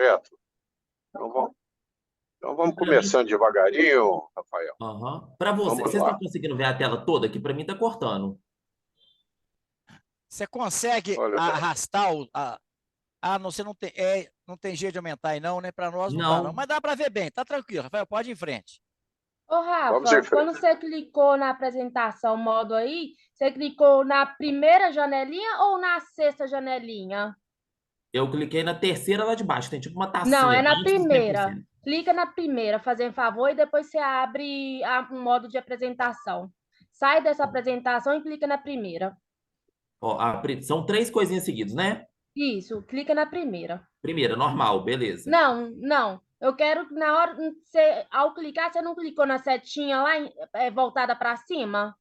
correto? Então vamos Para mim, começando devagarinho, Rafael. para você, Vamos vocês estão lá. conseguindo ver a tela toda? Que para mim está cortando. Você consegue Olha, arrastar o. Não, você não tem, não tem jeito de aumentar aí, não, né? Para nós não tá, não. Não, Mas dá para ver bem, tá tranquilo, Rafael, pode ir em frente. Ô, vamos em Rafa, quando frente. você clicou na apresentação modo aí, você clicou na primeira janelinha ou na sexta janelinha? eu cliquei na terceira lá de baixo. Tem tipo uma Não, tacinha é na antes do primeira. 100%. Clica na primeira, fazendo favor, e depois você abre um modo de apresentação. Sai dessa apresentação e clica na primeira. Ó, são três coisinhas seguidas, né? Isso, clica na primeira. Primeira, normal, beleza. Não, não. Eu quero que na hora, ao clicar, você não clicou na setinha lá voltada para cima?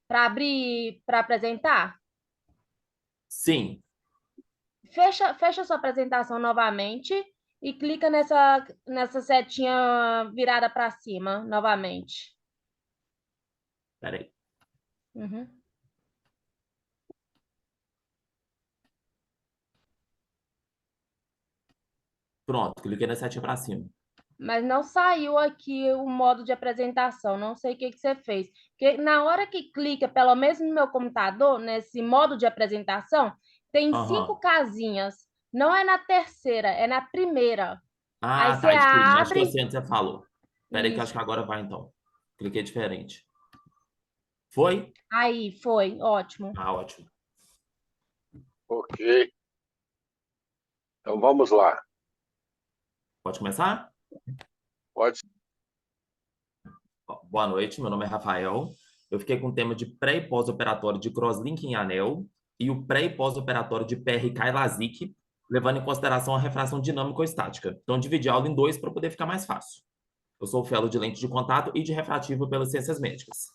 Para abrir, para apresentar? Sim, Fecha sua apresentação novamente e clica nessa setinha virada para cima novamente. peraí. Uhum. Pronto, cliquei na setinha para cima. Mas não saiu aqui o modo de apresentação. Não sei o que você fez. Porque na hora que clica, pelo menos no meu computador, nesse modo de apresentação, tem 5 Aham. casinhas. Não é na terceira, é na primeira. Aí Ah, você tá, screen. Acho que eu abre. sei onde você falou. Peraí que eu acho Isso. que agora vai, então. Cliquei diferente. Foi? Aí, foi. Ótimo. Ah, ótimo. Ok. Então vamos lá. Pode começar? Pode. Ó, boa noite, meu nome é Rafael. Eu fiquei com o tema de pré e pós-operatório de crosslink em anel e o pré e pós-operatório de PRK e LASIK, levando em consideração a refração dinâmica ou estática. Então, dividi a aula em dois para poder ficar mais fácil. Eu sou o fellow de lente de contato e de refrativo pelas ciências médicas.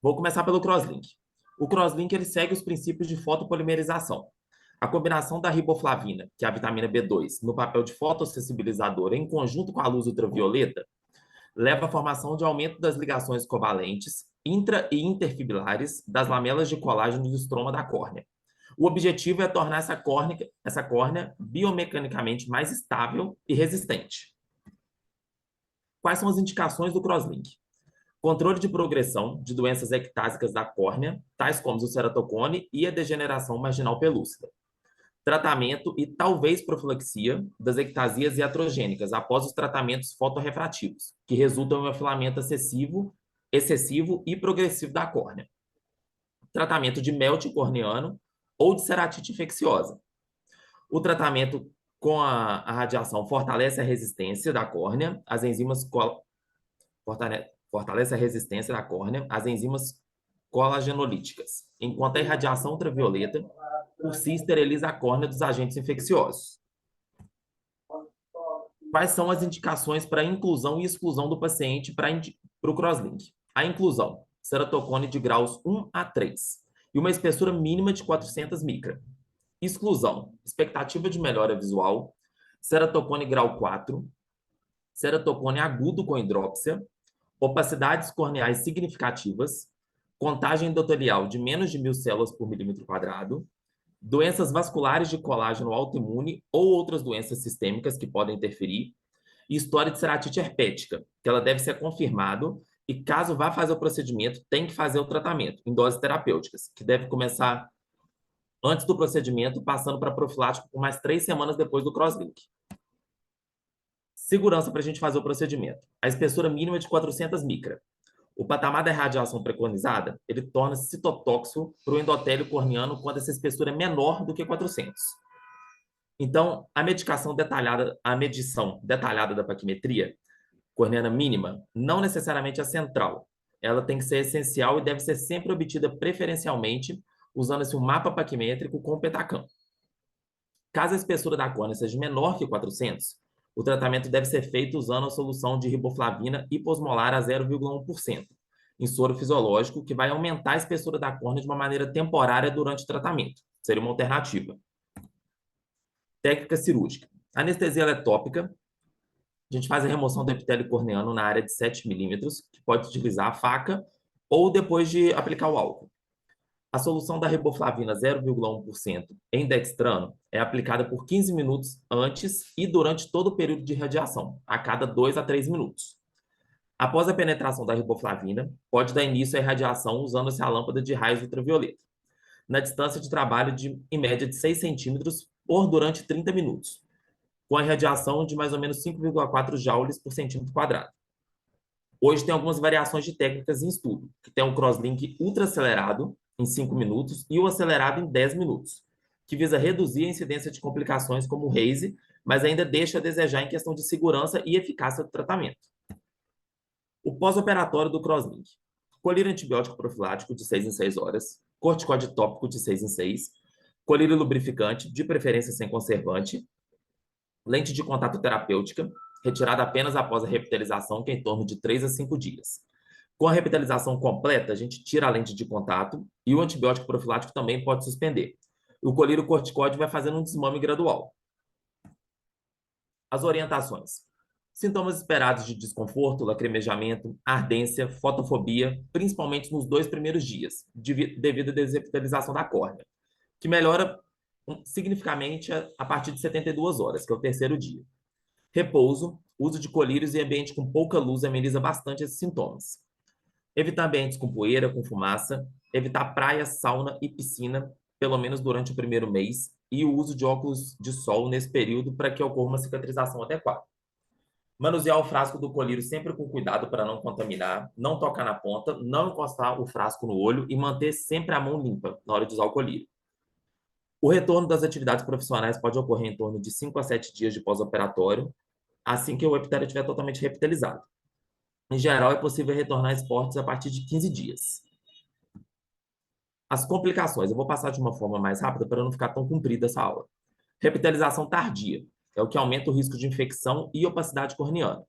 Vou começar pelo crosslink. O crosslink ele segue os princípios de fotopolimerização. A combinação da riboflavina, que é a vitamina B2, no papel de fotossensibilizador em conjunto com a luz ultravioleta, leva à formação de aumento das ligações covalentes intra- e interfibrilares das lamelas de colágeno do estroma da córnea. O objetivo é tornar essa córnea biomecanicamente mais estável e resistente. Quais são as indicações do crosslink? Controle de progressão de doenças ectásicas da córnea, tais como o ceratocone e a degeneração marginal pelúcida. Tratamento e talvez profilaxia das ectasias iatrogênicas após os tratamentos fotorrefrativos, que resultam em um afilamento excessivo e progressivo da córnea. Tratamento de melt corneano ou de ceratite infecciosa. O tratamento com a radiação fortalece a resistência da córnea, as enzimas fortalece a resistência da córnea às enzimas colagenolíticas, enquanto a irradiação ultravioleta por si esteriliza a córnea dos agentes infecciosos. Quais são as indicações para inclusão e exclusão do paciente para o crosslink? A inclusão, ceratocone de graus 1 a 3 e uma espessura mínima de 400 micra. Exclusão, expectativa de melhora visual, ceratocone grau 4, ceratocone agudo com hidrópsia, opacidades corneais significativas, contagem endotelial de menos de 1.000 células por milímetro quadrado, doenças vasculares de colágeno autoimune ou outras doenças sistêmicas que podem interferir, e história de ceratite herpética, que ela deve ser confirmado e caso vá fazer o procedimento, tem que fazer o tratamento em doses terapêuticas, que deve começar antes do procedimento, passando para profilático por mais 3 semanas depois do crosslink. Segurança para a gente fazer o procedimento. A espessura mínima é de 400 micra. O patamar da radiação preconizada, ele torna-se citotóxico para o endotélio corneano quando essa espessura é menor do que 400. Então, a medição detalhada da paquimetria corneana mínima não necessariamente é central. Ela tem que ser essencial e deve ser sempre obtida preferencialmente usando-se um mapa paquimétrico com o Petacam. Caso a espessura da córnea seja menor que 400, o tratamento deve ser feito usando a solução de riboflavina hiposmolar a 0,1%, em soro fisiológico, que vai aumentar a espessura da córnea de uma maneira temporária durante o tratamento. Seria uma alternativa. Técnica cirúrgica. A anestesia é tópica. A gente faz a remoção do epitélio corneano na área de 7 milímetros, que pode utilizar a faca ou depois de aplicar o álcool. A solução da riboflavina 0,1% em dextrano é aplicada por 15 minutos antes e durante todo o período de radiação, a cada 2 a 3 minutos. Após a penetração da riboflavina, pode dar início à irradiação usando-se a lâmpada de raios ultravioleta, na distância de trabalho em média de 6 centímetros por durante 30 minutos, com a irradiação de mais ou menos 5,4 joules por centímetro quadrado. Hoje tem algumas variações de técnicas em estudo, que tem um crosslink ultra-acelerado em 5 minutos e o acelerado em 10 minutos, que visa reduzir a incidência de complicações como o RASE, mas ainda deixa a desejar em questão de segurança e eficácia do tratamento. O pós-operatório do crosslink. Colírio antibiótico profilático de 6 em 6 horas, corticóide tópico de 6 em 6, colírio lubrificante, de preferência sem conservante, lente de contato terapêutica, retirada apenas após a repitalização, que é em torno de 3 a 5 dias. Com a repitalização completa, a gente tira a lente de contato e o antibiótico profilático também pode suspender. O colírio corticóide vai fazendo um desmame gradual. As orientações. Sintomas esperados de desconforto, lacrimejamento, ardência, fotofobia, principalmente nos 2 primeiros dias, devido à desrepitalização da córnea, que melhora significativamente a partir de 72 horas, que é o 3º dia. Repouso, uso de colírios em ambiente com pouca luz ameniza bastante esses sintomas. Evitar ambientes com poeira, com fumaça, evitar praia, sauna e piscina, pelo menos durante o primeiro mês, e o uso de óculos de sol nesse período para que ocorra uma cicatrização adequada. Manusear o frasco do colírio sempre com cuidado para não contaminar, não tocar na ponta, não encostar o frasco no olho e manter sempre a mão limpa na hora de usar o colírio. O retorno das atividades profissionais pode ocorrer em torno de 5 a 7 dias de pós-operatório, assim que o epitério estiver totalmente repitalizado. Em geral, é possível retornar a esportes a partir de 15 dias. As complicações. Eu vou passar de uma forma mais rápida para não ficar tão comprida essa aula. Repitalização tardia é o que aumenta o risco de infecção e opacidade corneana.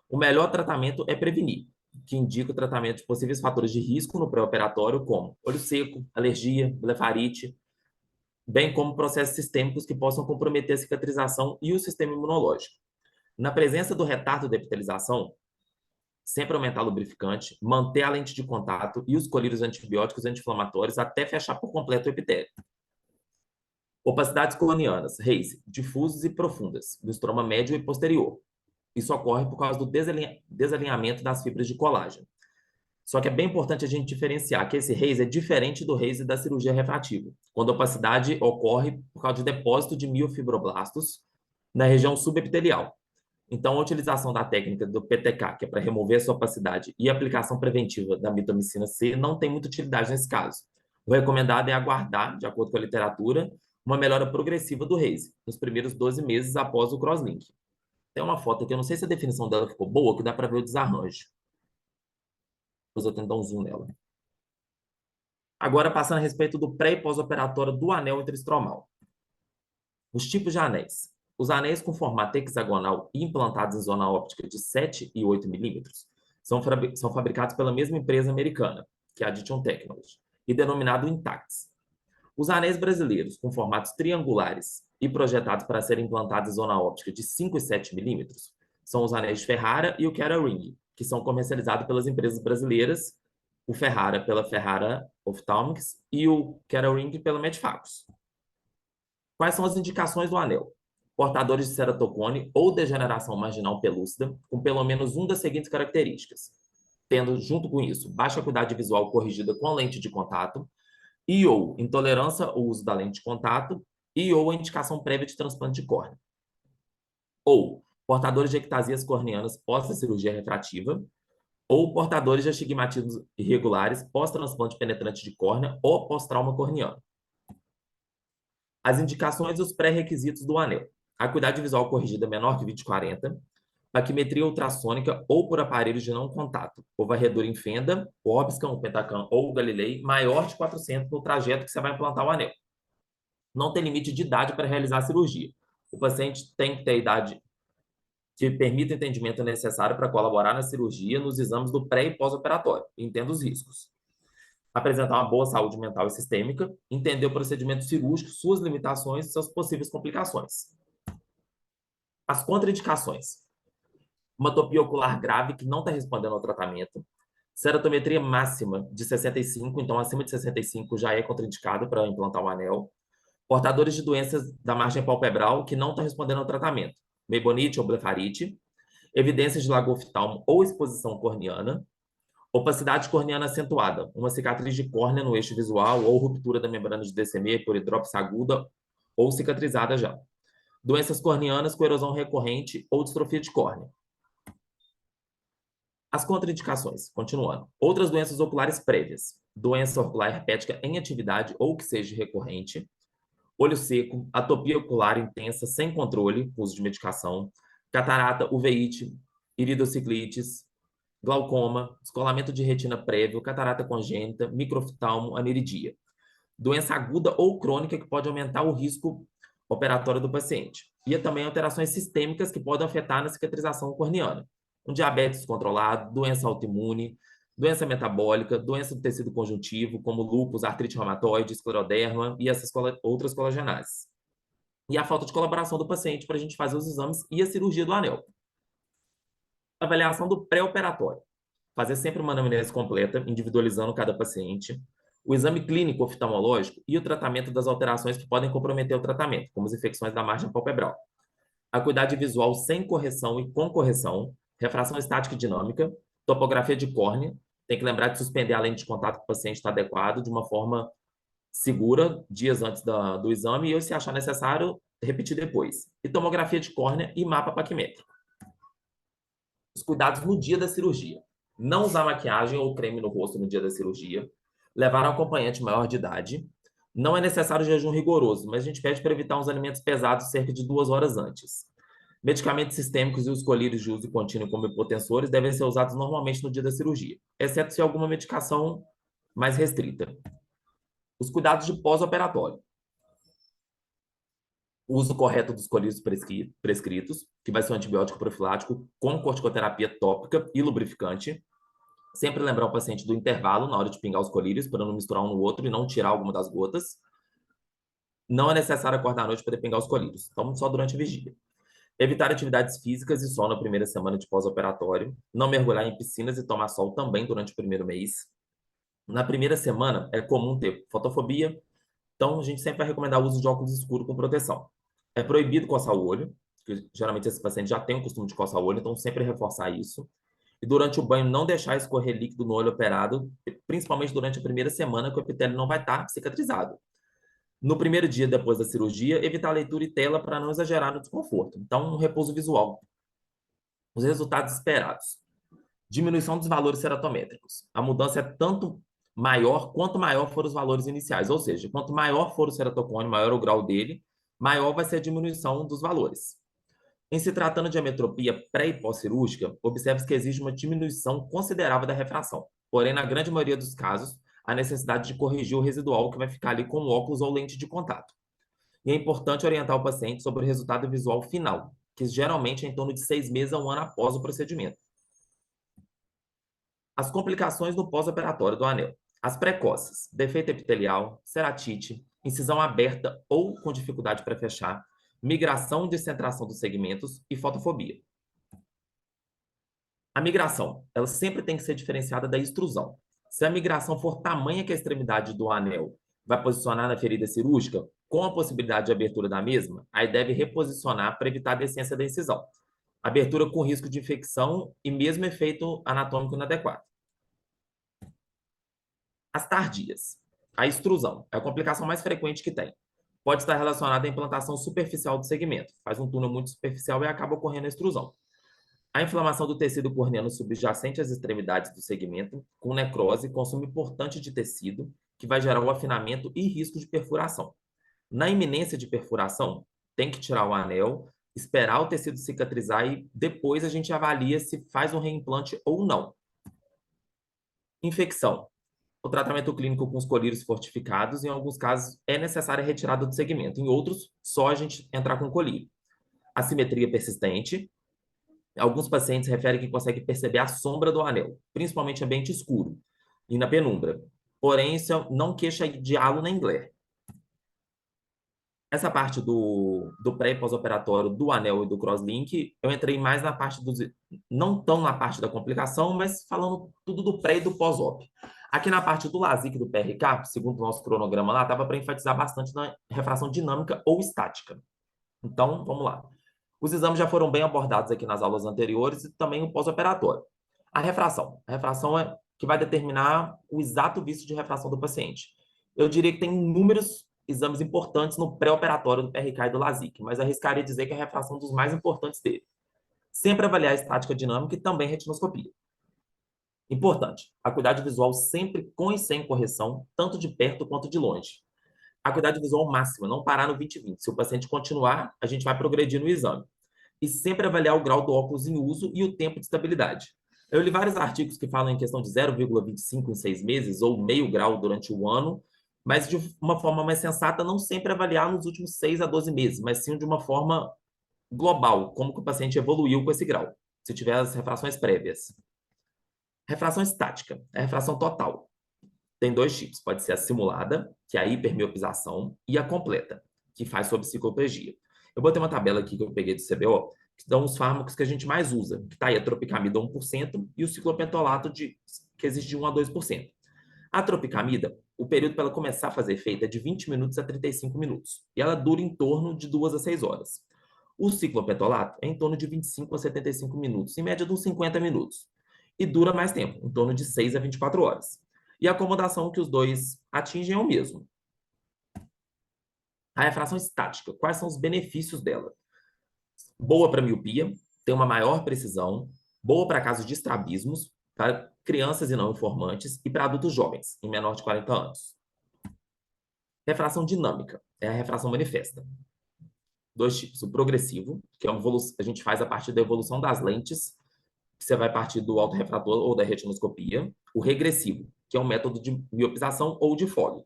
O melhor tratamento é prevenir, que indica o tratamento de possíveis fatores de risco no pré-operatório, como olho seco, alergia, blefarite, bem como processos sistêmicos que possam comprometer a cicatrização e o sistema imunológico. Na presença do retardo da epitelização, sempre aumentar o lubrificante, manter a lente de contato e os colírios antibióticos anti-inflamatórios até fechar por completo o epitélio. Opacidades corneanas, RASE, difusas e profundas, do estroma médio e posterior. Isso ocorre por causa do desalinhamento das fibras de colágeno. Só que é bem importante a gente diferenciar que esse RASE é diferente do RASE da cirurgia refrativa, quando a opacidade ocorre por causa de depósito de miofibroblastos na região subepitelial. Então, a utilização da técnica do PTK, que é para remover essa opacidade, e a aplicação preventiva da mitomicina C não tem muita utilidade nesse caso. O recomendado é aguardar, de acordo com a literatura, uma melhora progressiva do RASE nos primeiros 12 meses após o crosslink. Tem uma foto aqui, eu não sei se a definição dela ficou boa, que dá para ver o desarranjo. Depois eu tento dar um zoom nela. Agora, passando a respeito do pré e pós-operatório do anel intraestromal. Os tipos de anéis. Os anéis com formato hexagonal e implantados em zona óptica de 7 e 8 milímetros são fabricados pela mesma empresa americana, que é a Addition Technology, e denominado Intacts. Os anéis brasileiros com formatos triangulares e projetados para serem implantados em zona óptica de 5 e 7 milímetros são os anéis Ferrara e o Kera Ring, que são comercializados pelas empresas brasileiras, o Ferrara pela Ferrara Ophthalmics e o Kera Ring pela Medfacus. Quais são as indicações do anel? Portadores de ceratocone ou degeneração marginal pelúcida, com pelo menos uma das seguintes características, tendo, junto com isso, baixa acuidade visual corrigida com lente de contato, e ou intolerância ao uso da lente de contato, e ou a indicação prévia de transplante de córnea. Ou portadores de ectasias corneanas pós-cirurgia refrativa, ou portadores de astigmatismos irregulares pós-transplante penetrante de córnea ou pós-trauma corneano. As indicações e os pré-requisitos do anel. Acuidade visual corrigida menor que 20/40, paquimetria ultrassônica ou por aparelhos de não contato, ou varredura em fenda, Orbiscan, Pentacam ou Galilei, maior de 400 no trajeto que você vai implantar o anel. Não tem limite de idade para realizar a cirurgia. O paciente tem que ter a idade que permita o entendimento necessário para colaborar na cirurgia nos exames do pré e pós-operatório, entenda os riscos. Apresentar uma boa saúde mental e sistêmica, entender o procedimento cirúrgico, suas limitações e suas possíveis complicações. As contraindicações. Uma atopia ocular grave que não está respondendo ao tratamento, Ceratometria máxima de 65, então acima de 65 já é contraindicado para implantar o anel. Portadores de doenças da margem palpebral que não estão respondendo ao tratamento, meibonite ou blefarite, evidências de lago oftalmo ou exposição corneana, opacidade corneana acentuada, uma cicatriz de córnea no eixo visual ou ruptura da membrana de DCM por hidrópise aguda ou cicatrizada já. Doenças corneanas com erosão recorrente ou distrofia de córnea. As contraindicações, continuando. Outras doenças oculares prévias. Doença ocular herpética em atividade ou que seja recorrente. Olho seco, atopia ocular intensa sem controle, uso de medicação. Catarata, uveíte, iridociclites, glaucoma, descolamento de retina prévio, catarata congênita, microftalmo, aniridia. Doença aguda ou crônica que pode aumentar o risco operatório do paciente. E também alterações sistêmicas que podem afetar na cicatrização corneana. Um diabetes controlado, doença autoimune, doença metabólica, doença do tecido conjuntivo, como lúpus, artrite reumatoide, escleroderma e essas outras colagenases. E a falta de colaboração do paciente para a gente fazer os exames e a cirurgia do anel. Avaliação do pré-operatório. Fazer sempre uma anamnese completa, individualizando cada paciente. O exame clínico oftalmológico e o tratamento das alterações que podem comprometer o tratamento, como as infecções da margem palpebral. Acuidade visual sem correção e com correção. Refração estática e dinâmica. Topografia de córnea. Tem que lembrar de suspender a lente de contato que o paciente está adequado de uma forma segura, dias antes do exame, e, se achar necessário, repetir depois. E tomografia de córnea e mapa paquimétrico. Os cuidados no dia da cirurgia. Não usar maquiagem ou creme no rosto no dia da cirurgia. Levar um acompanhante maior de idade. Não é necessário jejum rigoroso, mas a gente pede para evitar uns alimentos pesados cerca de 2 horas antes. Medicamentos sistêmicos e os colírios de uso contínuo como hipotensores devem ser usados normalmente no dia da cirurgia, exceto se alguma medicação mais restrita. Os cuidados de pós-operatório. O uso correto dos colírios prescritos, que vai ser um antibiótico profilático com corticoterapia tópica e lubrificante. Sempre lembrar o paciente do intervalo na hora de pingar os colírios, para não misturar um no outro e não tirar alguma das gotas. Não é necessário acordar à noite para pingar os colírios, então só durante a vigília. Evitar atividades físicas e sol na primeira semana de pós-operatório. Não mergulhar em piscinas e tomar sol também durante o primeiro mês. Na primeira semana, é comum ter fotofobia, então a gente sempre vai recomendar o uso de óculos escuros com proteção. É proibido coçar o olho, porque geralmente esse paciente já tem o costume de coçar o olho, então sempre reforçar isso. E durante o banho, não deixar escorrer líquido no olho operado, principalmente durante a primeira semana, que o epitélio não vai estar cicatrizado. No primeiro dia depois da cirurgia, evitar leitura e tela para não exagerar no desconforto. Então, um repouso visual. Os resultados esperados. Diminuição dos valores ceratométricos. A mudança é tanto maior quanto maior foram os valores iniciais. Ou seja, quanto maior for o ceratocone, maior o grau dele, maior vai ser a diminuição dos valores. Em se tratando de ametropia pré- e pós-cirúrgica, observe que existe uma diminuição considerável da refração. Porém, na grande maioria dos casos, a necessidade de corrigir o residual que vai ficar ali com óculos ou lente de contato. E é importante orientar o paciente sobre o resultado visual final, que geralmente é em torno de 6 meses a 1 ano após o procedimento. As complicações no pós-operatório do anel. As precoces, defeito epitelial, ceratite, incisão aberta ou com dificuldade para fechar, migração e descentração dos segmentos e fotofobia. A migração, ela sempre tem que ser diferenciada da extrusão. Se a migração for tamanha que a extremidade do anel vai posicionar na ferida cirúrgica, com a possibilidade de abertura da mesma, aí deve reposicionar para evitar a descência da incisão. Abertura com risco de infecção e mesmo efeito anatômico inadequado. As tardias. A extrusão é a complicação mais frequente que tem. Pode estar relacionada à implantação superficial do segmento. Faz um túnel muito superficial e acaba ocorrendo a extrusão. A inflamação do tecido corneano subjacente às extremidades do segmento, com necrose, consumo importante de tecido, que vai gerar o afinamento e risco de perfuração. Na iminência de perfuração, tem que tirar o anel, esperar o tecido cicatrizar e depois a gente avalia se faz um reimplante ou não. Infecção. O tratamento clínico com os colírios fortificados, em alguns casos, é necessária a retirada do segmento. Em outros, só a gente entrar com colírio. Assimetria persistente. Alguns pacientes referem que conseguem perceber a sombra do anel, principalmente em ambiente escuro e na penumbra. Porém, isso não queixa de halo nem glare. Essa parte do pré e pós-operatório do anel e do crosslink, eu entrei mais na parte dos... Não tão na parte da complicação, mas falando tudo do pré e do pós-op. Aqui na parte do LASIK e do PRK, segundo o nosso cronograma lá, estava para enfatizar bastante na refração dinâmica ou estática. Então, vamos lá. Os exames já foram bem abordados aqui nas aulas anteriores e também o pós-operatório. A refração. A refração é que vai determinar o exato vício de refração do paciente. Eu diria que tem inúmeros exames importantes no pré-operatório do PRK e do LASIK, mas arriscaria dizer que é a refração é um dos mais importantes dele. Sempre avaliar a estática dinâmica e também retinoscopia. Importante, acuidade visual sempre com e sem correção, tanto de perto quanto de longe. Acuidade visual máxima, não parar no 20/20. Se o paciente continuar, a gente vai progredir no exame. E sempre avaliar o grau do óculos em uso e o tempo de estabilidade. Eu li vários artigos que falam em questão de 0,25 em 6 meses ou meio grau durante o ano, mas de uma forma mais sensata, não sempre avaliar nos últimos 6 a 12 meses, mas sim de uma forma global, como que o paciente evoluiu com esse grau, se tiver as refrações prévias. Refração estática, é a refração total. Tem 2 tipos, pode ser a simulada, que é a hipermiopização, e a completa, que faz sob cicloplegia. Eu botei uma tabela aqui que eu peguei do CBO, que dão os fármacos que a gente mais usa, que está aí a tropicamida 1% e o ciclopentolato, que existe de 1 a 2%. A tropicamida, o período para ela começar a fazer efeito é de 20 minutos a 35 minutos, e ela dura em torno de 2 a 6 horas. O ciclopentolato é em torno de 25 a 75 minutos, em média de uns 50 minutos, e dura mais tempo, em torno de 6 a 24 horas. E a acomodação que os dois atingem é o mesmo. A refração estática, quais são os benefícios dela? Boa para miopia, tem uma maior precisão, boa para casos de estrabismos, para crianças e não informantes e para adultos jovens, em menor de 40 anos. Refração dinâmica, é a refração manifesta. 2 tipos, o progressivo, que é a gente faz a partir da evolução das lentes, que você vai partir do autorrefrator ou da retinoscopia. O regressivo, que é um método de miopização ou de Fogg.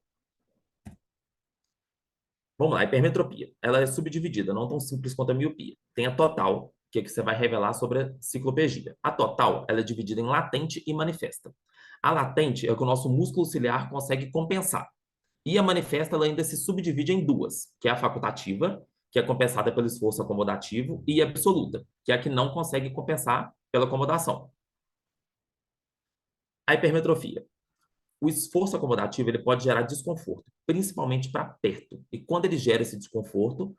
Vamos lá, hipermetropia. Ela é subdividida, não tão simples quanto a miopia. Tem a total, que é que você vai revelar sobre a cicloplegia. A total, ela é dividida em latente e manifesta. A latente é o que o nosso músculo ciliar consegue compensar. E a manifesta, ela ainda se subdivide em 2, que é a facultativa, que é compensada pelo esforço acomodativo, e a absoluta, que é a que não consegue compensar pela acomodação. A hipermetrofia. O esforço acomodativo ele pode gerar desconforto, principalmente para perto. E quando ele gera esse desconforto,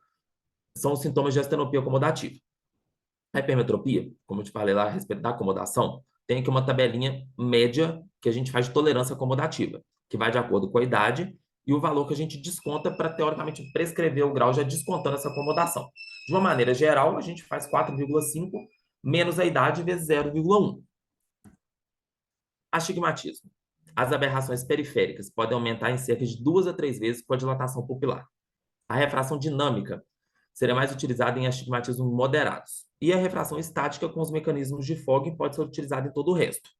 são os sintomas de astenopia acomodativa. A hipermetropia, como eu te falei lá a respeito da acomodação, tem aqui uma tabelinha média que a gente faz de tolerância acomodativa, que vai de acordo com a idade e o valor que a gente desconta para, teoricamente, prescrever o grau já descontando essa acomodação. De uma maneira geral, a gente faz 4,5 menos a idade vezes 0,1. Astigmatismo. As aberrações periféricas podem aumentar em cerca de 2 a 3 vezes com a dilatação pupilar. A refração dinâmica seria mais utilizada em astigmatismos moderados. E a refração estática com os mecanismos de Fogg pode ser utilizada em todo o resto.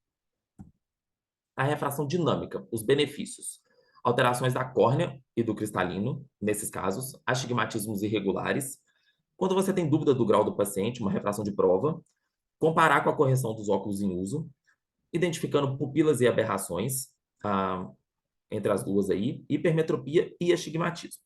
A refração dinâmica, os benefícios. Alterações da córnea e do cristalino, nesses casos, astigmatismos irregulares. Quando você tem dúvida do grau do paciente, uma refração de prova, comparar com a correção dos óculos em uso, identificando pupilas e aberrações, entre as duas aí, hipermetropia e astigmatismo.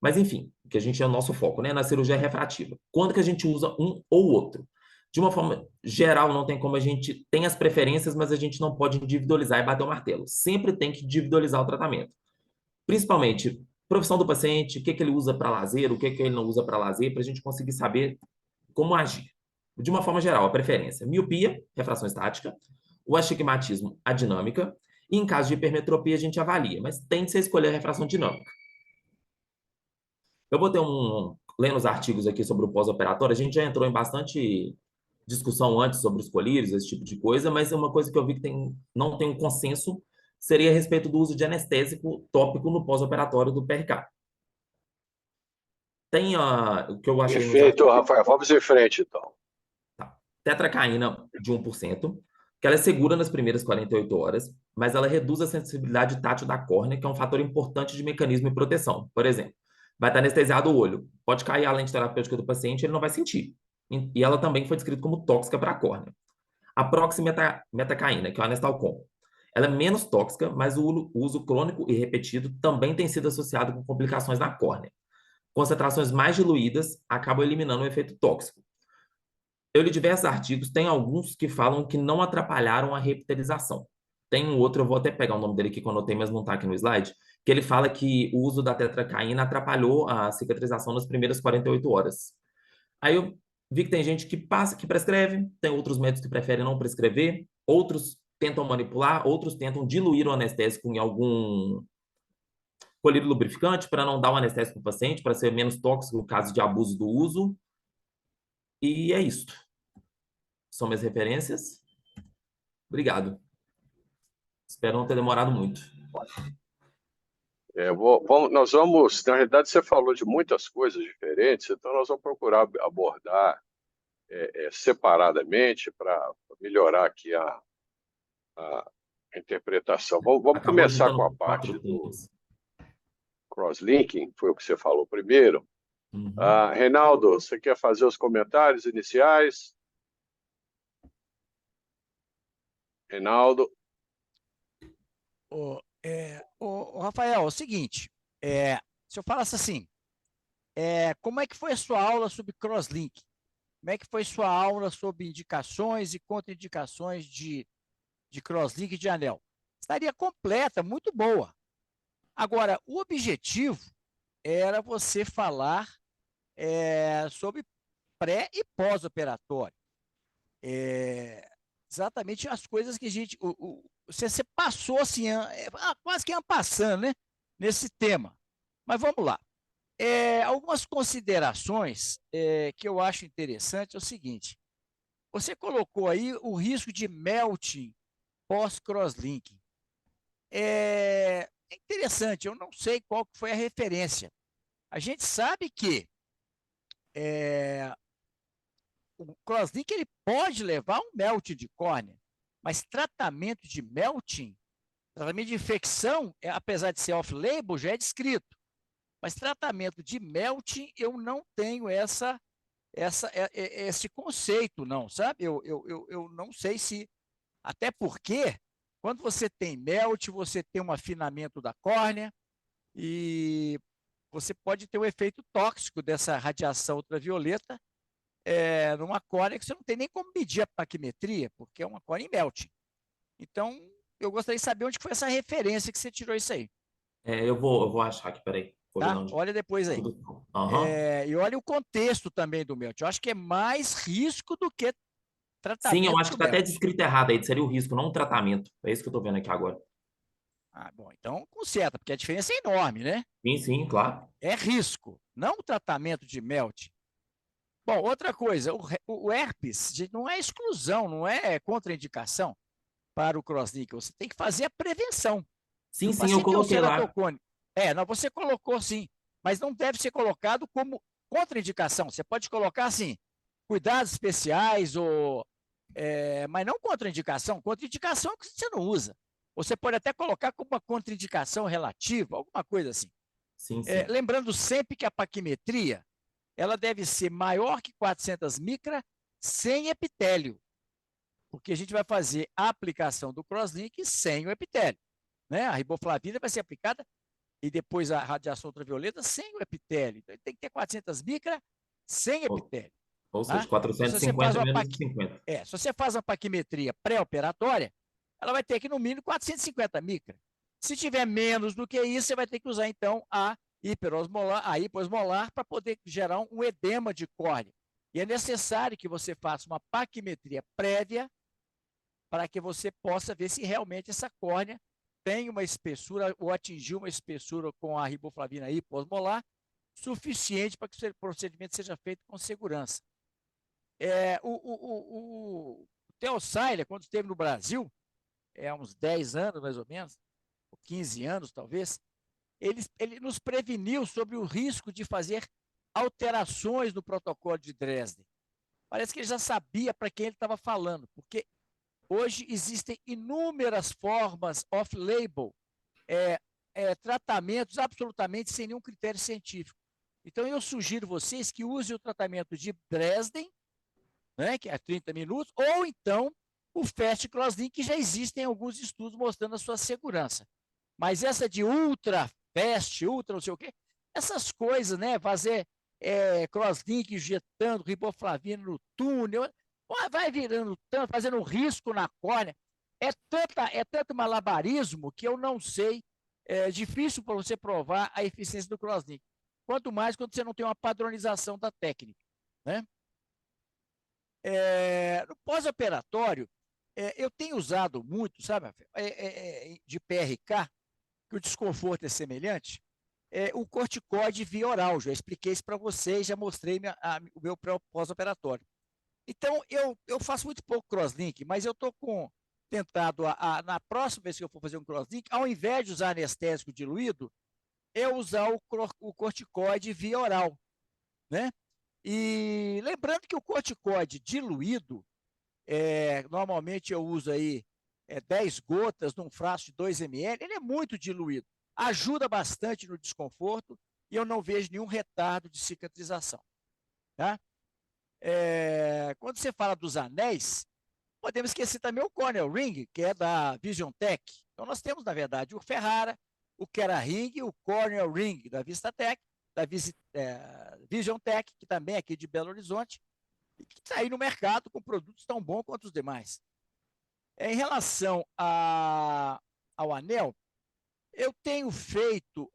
Mas, enfim, que a gente é o nosso foco, né? Na cirurgia refrativa. Quando que a gente usa um ou outro? De uma forma geral, não tem como a gente... Tem as preferências, mas a gente não pode individualizar e bater o martelo. Sempre tem que individualizar o tratamento. Principalmente, profissão do paciente, o que ele usa para lazer, o que ele não usa para lazer, para a gente conseguir saber como agir. De uma forma geral, a preferência. Miopia, refração estática. O astigmatismo, a dinâmica. E em caso de hipermetropia, a gente avalia. Mas tem que ser escolher a refração dinâmica. Eu botei lendo os artigos aqui sobre o pós-operatório, a gente já entrou em bastante discussão antes sobre os colírios, esse tipo de coisa, mas é uma coisa que eu vi que não tem um consenso, seria a respeito do uso de anestésico tópico no pós-operatório do PRK. Tem o que eu achei... Perfeito, Rafael. Vamos em frente, então. Tá. Tetracaína de 1%, que ela é segura nas primeiras 48 horas, mas ela reduz a sensibilidade tátil da córnea, que é um fator importante de mecanismo de proteção. Por exemplo, vai estar anestesiado o olho. Pode cair a lente terapêutica do paciente, ele não vai sentir. E ela também foi descrita como tóxica para a córnea. A proximetacaína, que é o anestalcon, ela é menos tóxica, mas o uso crônico e repetido também tem sido associado com complicações na córnea. concentrações mais diluídas acabam eliminando o efeito tóxico. Eu li diversos artigos, tem alguns que falam que não atrapalharam a reptilização. Tem um outro, eu vou até pegar o nome dele aqui que eu anotei, mas não está aqui no slide, que ele fala que o uso da tetracaína atrapalhou a cicatrização nas primeiras 48 horas. Aí eu vi que tem gente que passa, que prescreve, tem outros médicos que preferem não prescrever, outros tentam manipular, outros tentam diluir o anestésico em algum colírio lubrificante para não dar o anestésico para o paciente, para ser menos tóxico no caso de abuso do uso. E é isso. São minhas referências. Obrigado. Espero não ter demorado muito. Nós vamos, na realidade, você falou de muitas coisas diferentes, então nós vamos procurar abordar separadamente para melhorar aqui a interpretação. Vamos Acabou começar com a juntando parte 4 do pontos. crosslinking, foi o que você falou primeiro. Uhum. Reinaldo, você quer fazer os comentários iniciais? Reinaldo. Rafael, é o seguinte, se eu falasse assim, como é que foi a sua aula sobre crosslink? Como é que foi sua aula sobre indicações e contraindicações de crosslink de anel? Estaria completa, muito boa. Agora, o objetivo era você falar sobre pré e pós-operatório. Exatamente as coisas que a gente... Você passou assim, quase que passando, né, nesse tema. Mas vamos lá. Algumas considerações que eu acho interessante é o seguinte. Você colocou aí o risco de melting pós-crosslinking. É interessante, eu não sei qual que foi a referência. A gente sabe que o crosslink ele pode levar a um melting de córnea, mas tratamento de melting, tratamento de infecção, apesar de ser off-label, já é descrito. Mas tratamento de melting, eu não tenho esse conceito, não, sabe? Eu não sei se... Até porque, quando você tem melt, você tem um afinamento da córnea e você pode ter um efeito tóxico dessa radiação ultravioleta numa córnea que você não tem nem como medir a paquimetria, porque é uma córnea em melting. Então, eu gostaria de saber onde foi essa referência que você tirou isso aí. Eu vou achar aqui, peraí. Tá? Olha depois aí. Uhum. E olha o contexto também do melt. Eu acho que é mais risco do que tratamento. Sim, eu acho que está até melt. descrito errado aí, seria o risco, não o tratamento. É isso que eu estou vendo aqui agora. Bom, então conserta, porque a diferença é enorme, né? Sim, claro. É risco, não o tratamento de melt. Bom, outra coisa, o herpes não é exclusão, não é contraindicação para o crosslink. Você tem que fazer a prevenção. Sim, eu coloquei lá. Não, você colocou sim, mas não deve ser colocado como contraindicação. Você pode colocar assim, cuidados especiais, mas não contraindicação. Contraindicação é que você não usa. Você pode até colocar como uma contraindicação relativa, alguma coisa assim. Sim. Lembrando sempre que a paquimetria ela deve ser maior que 400 micra sem epitélio, porque a gente vai fazer a aplicação do crosslink sem o epitélio. Né? A riboflavina vai ser aplicada e depois a radiação ultravioleta sem o epitélio. Então, tem que ter 400 micra sem epitélio. Ou seja, 450 menos 50. Se você faz uma paquimetria pré-operatória, ela vai ter que, no mínimo, 450 micra. Se tiver menos do que isso, você vai ter que usar, então, a hiposmolar para poder gerar um edema de córnea. E é necessário que você faça uma paquimetria prévia para que você possa ver se realmente essa córnea tem uma espessura ou atingiu uma espessura com a riboflavina hiposmolar suficiente para que o procedimento seja feito com segurança. O Theo Seiler, quando esteve no Brasil, há uns 10 anos mais ou menos, ou 15 anos talvez, ele nos preveniu sobre o risco de fazer alterações no protocolo de Dresden. Parece que ele já sabia para quem ele estava falando, porque hoje existem inúmeras formas off-label, tratamentos absolutamente sem nenhum critério científico. Então, eu sugiro vocês que usem o tratamento de Dresden, né, que é 30 minutos, ou então o Fast Crosslink, que já existem alguns estudos mostrando a sua segurança. Mas essa de ultra fast, ultra não sei o quê, Essas coisas, né? Fazer crosslink injetando riboflavina no túnel, vai virando tanto, fazendo risco na córnea. É tanto malabarismo que eu não sei, é difícil para você provar a eficiência do crosslink. Quanto mais quando você não tem uma padronização da técnica, né? No pós-operatório, eu tenho usado muito, sabe, de PRK, que o desconforto é semelhante, o corticoide via oral. Já expliquei isso para vocês, já mostrei o meu pós-operatório. Então, eu faço muito pouco crosslink, mas eu estou tentado, na próxima vez que eu for fazer um crosslink, ao invés de usar anestésico diluído, eu usar o corticoide via oral, né? E lembrando que o corticoide diluído, normalmente eu uso aí 10 gotas num frasco de 2 ml, ele é muito diluído, ajuda bastante no desconforto e eu não vejo nenhum retardo de cicatrização, tá? Quando você fala dos anéis, podemos esquecer também o Cornell Ring, que é da Vision Tech. Então nós temos, na verdade, o Ferrara, o Kera Ring, o Cornell Ring da Vistatech, da Vision Tech, que também é aqui de Belo Horizonte, e que está aí no mercado com produtos tão bons quanto os demais. Em relação ao anel, eu tenho feito,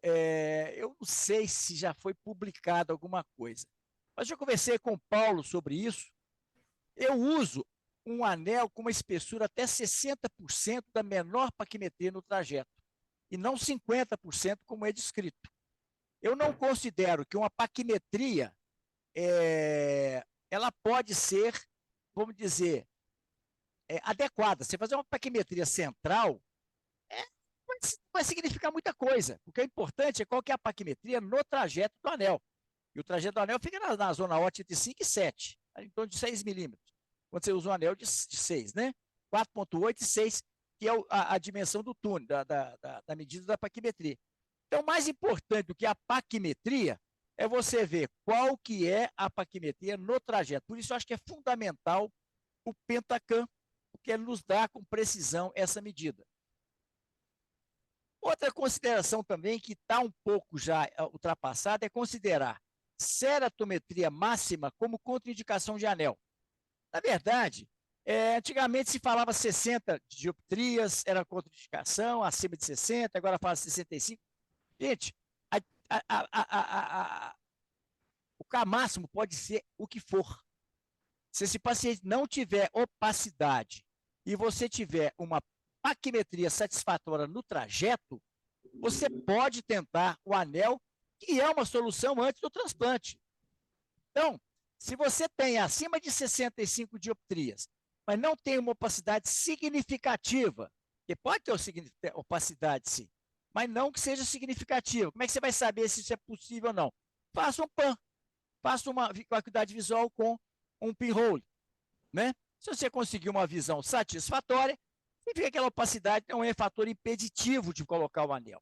eu não sei se já foi publicado alguma coisa, mas eu conversei com o Paulo sobre isso. Eu uso um anel com uma espessura até 60% da menor paquimetria no trajeto, e não 50% como é descrito. Eu não considero que uma paquimetria ela pode ser, vamos dizer, adequada. Você fazer uma paquimetria central vai significar muita coisa, porque o importante é qual que é a paquimetria no trajeto do anel. E o trajeto do anel fica na zona ótica de 5 e 7, em torno de 6 milímetros. Quando você usa um anel de 6, né? 4,8 e 6, que é a dimensão do túnel, da medida da paquimetria. Então, mais importante do que a paquimetria é você ver qual que é a paquimetria no trajeto. Por isso, eu acho que é fundamental o Pentacam, porque ele nos dá com precisão essa medida. Outra consideração também que está um pouco já ultrapassada é considerar ceratometria máxima como contraindicação de anel. Na verdade, antigamente se falava 60 dioptrias, era contraindicação, acima de 60, agora fala 65. Gente, o K máximo pode ser o que for. Se esse paciente não tiver opacidade e você tiver uma paquimetria satisfatória no trajeto, você pode tentar o anel, que é uma solução antes do transplante. Então, se você tem acima de 65 dioptrias, mas não tem uma opacidade significativa, que pode ter opacidade sim, mas não que seja significativa, como é que você vai saber se isso é possível ou não? Faça um PAN, faça uma acuidade visual com um pinhole, né? Se você conseguir uma visão satisfatória, significa que aquela opacidade não é fator impeditivo de colocar o anel.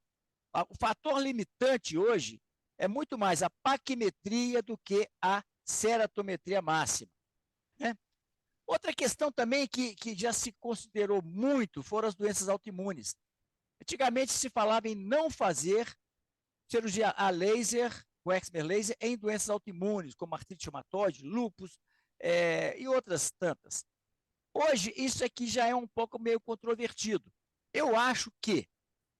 O fator limitante hoje é muito mais a paquimetria do que a ceratometria máxima, né? Outra questão também que já se considerou muito foram as doenças autoimunes. Antigamente se falava em não fazer cirurgia a laser, o Exmer laser, em doenças autoimunes, como artrite reumatoide, lúpus e outras tantas. Hoje, isso aqui já é um pouco meio controvertido. Eu acho que,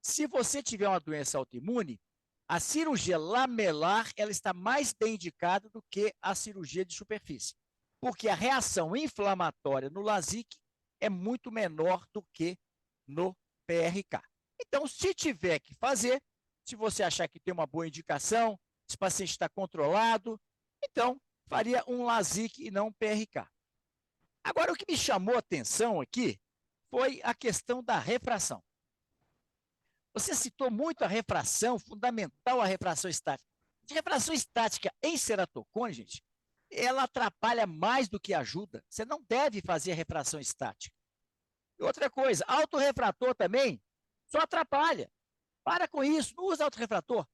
se você tiver uma doença autoimune, a cirurgia lamelar ela está mais bem indicada do que a cirurgia de superfície, porque a reação inflamatória no LASIK é muito menor do que no PRK. Então, se tiver que fazer, se você achar que tem uma boa indicação, se o paciente está controlado, então faria um LASIK e não um PRK. Agora, o que me chamou a atenção aqui foi a questão da refração. Você citou muito a refração, fundamental a refração estática. A refração estática em ceratocone, gente, ela atrapalha mais do que ajuda. Você não deve fazer a refração estática. E outra coisa, autorrefrator também só atrapalha. Para com isso, não use autorrefrator.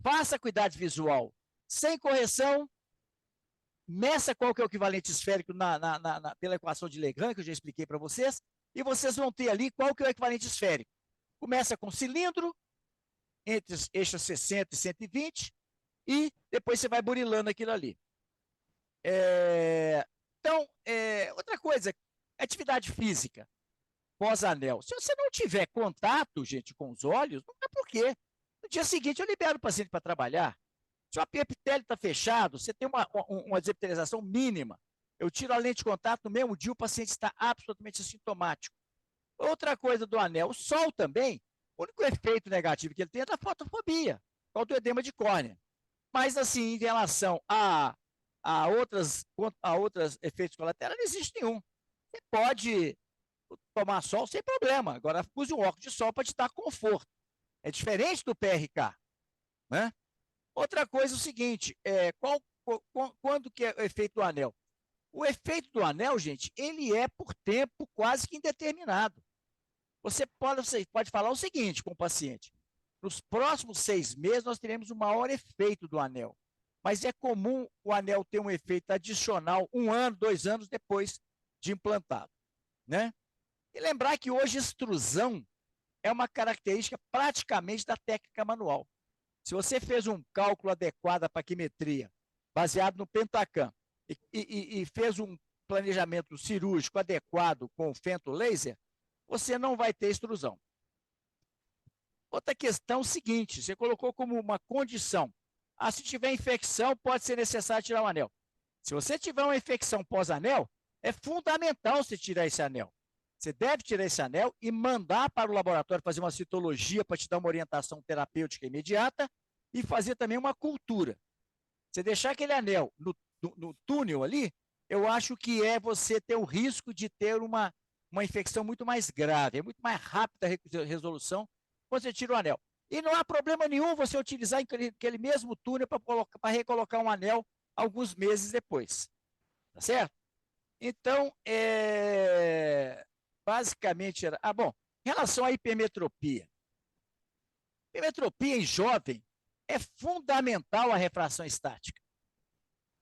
Faça acuidade visual sem correção, meça qual que é o equivalente esférico pela equação de Lagrange, que eu já expliquei para vocês, e vocês vão ter ali qual que é o equivalente esférico. Começa com cilindro, entre eixos 60 e 120, e depois você vai burilando aquilo ali. Então, outra coisa, atividade física, pós-anel. Se você não tiver contato, gente, com os olhos, não tem porquê. No dia seguinte, eu libero o paciente para trabalhar. Se o epitélio está fechado, você tem uma desepitelização mínima. Eu tiro a lente de contato no mesmo dia, o paciente está absolutamente assintomático. Outra coisa do anel, o sol também, o único efeito negativo que ele tem é da fotofobia, qual do edema de córnea. Mas, assim, em relação a outros efeitos colaterais, não existe nenhum. Você pode tomar sol sem problema. Agora, use um óculos de sol para te dar conforto. É diferente do PRK, né? Outra coisa é o seguinte, quando que é o efeito do anel? O efeito do anel, gente, ele é por tempo quase que indeterminado. Você pode falar o seguinte com o paciente, nos próximos 6 meses nós teremos o maior efeito do anel, mas é comum o anel ter um efeito adicional 1 ano, 2 anos depois de implantado, né? E lembrar que hoje extrusão é uma característica praticamente da técnica manual. Se você fez um cálculo adequado para paquimetria, baseado no Pentacam, e fez um planejamento cirúrgico adequado com o fento laser, você não vai ter extrusão. Outra questão é o seguinte, você colocou como uma condição, se tiver infecção, pode ser necessário tirar o anel. Se você tiver uma infecção pós-anel, é fundamental você tirar esse anel. Você deve tirar esse anel e mandar para o laboratório fazer uma citologia para te dar uma orientação terapêutica imediata e fazer também uma cultura. Você deixar aquele anel no túnel ali, eu acho que você ter o risco de ter uma infecção muito mais grave, é muito mais rápida a resolução quando você tira o anel. E não há problema nenhum você utilizar aquele mesmo túnel para recolocar um anel alguns meses depois. Tá certo? Então, basicamente era... bom, em relação à hipermetropia. Hipermetropia em jovem é fundamental a refração estática.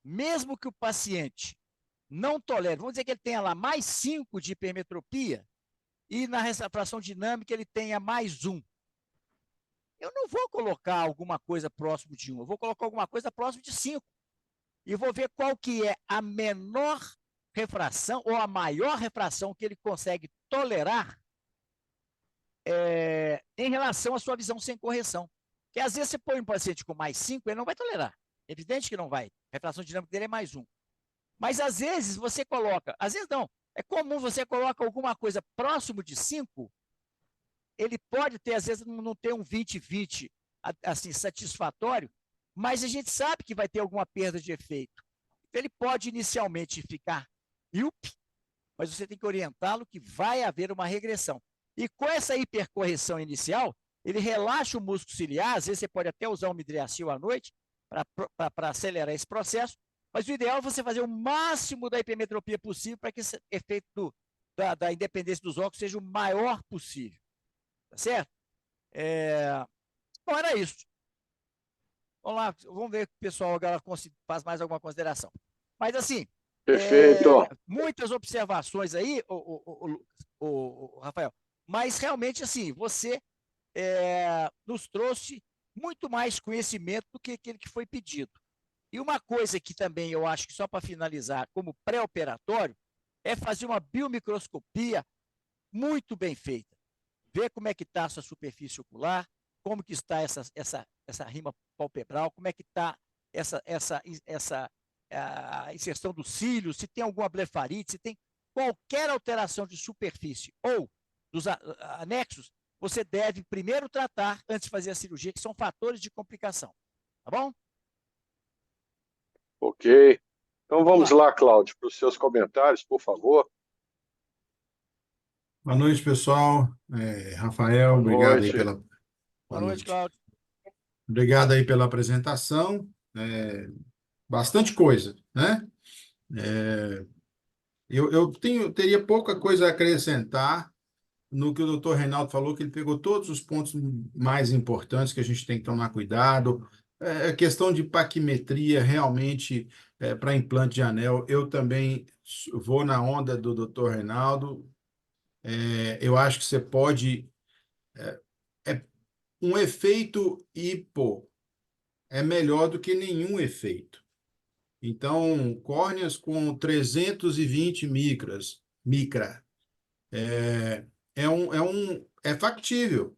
Mesmo que o paciente não tolere, vamos dizer que ele tenha lá mais 5 de hipermetropia e na refração dinâmica ele tenha mais 1. Eu não vou colocar alguma coisa próximo de 1, eu vou colocar alguma coisa próximo de 5. E vou ver qual que é a menor refração ou a maior refração que ele consegue tolerar em relação à sua visão sem correção. Porque às vezes você põe um paciente com mais 5, ele não vai tolerar. É evidente que não vai. A refração dinâmica dele é mais 1. Mas às vezes você coloca, às vezes não, é comum você coloca alguma coisa próximo de 5, ele pode ter, às vezes não ter um 20-20 assim, satisfatório, mas a gente sabe que vai ter alguma perda de efeito. Então, ele pode inicialmente ficar míope, mas você tem que orientá-lo que vai haver uma regressão. E com essa hipercorreção inicial, ele relaxa o músculo ciliar, às vezes você pode até usar um midriacil à noite para acelerar esse processo, mas o ideal é você fazer o máximo da hipermetropia possível para que esse efeito da independência dos óculos seja o maior possível. Tá certo? Bom, era isso. Vamos lá, vamos ver se o pessoal agora faz mais alguma consideração. Mas, assim, perfeito. Muitas observações aí, Rafael, mas realmente, assim, você nos trouxe muito mais conhecimento do que aquele que foi pedido. E uma coisa que também eu acho que só para finalizar, como pré-operatório, é fazer uma biomicroscopia muito bem feita. Ver como é que está a sua superfície ocular, como que está essa rima palpebral, como é que está a inserção do cílio, se tem alguma blefarite, se tem qualquer alteração de superfície ou dos anexos, você deve primeiro tratar antes de fazer a cirurgia, que são fatores de complicação. Tá bom? Ok. Então vamos lá, Cláudio, para os seus comentários, por favor. Boa noite, pessoal. Rafael, Boa obrigado noite. aí pela... Boa noite, Cláudio. Obrigado aí pela apresentação. Bastante coisa, né? Eu teria pouca coisa a acrescentar no que o doutor Reinaldo falou, que ele pegou todos os pontos mais importantes que a gente tem que tomar cuidado. A questão de paquimetria, realmente, para implante de anel, eu também vou na onda do doutor Reinaldo. Eu acho que você pode... um efeito hipo é melhor do que nenhum efeito. Então, córneas com 320 micra, é factível.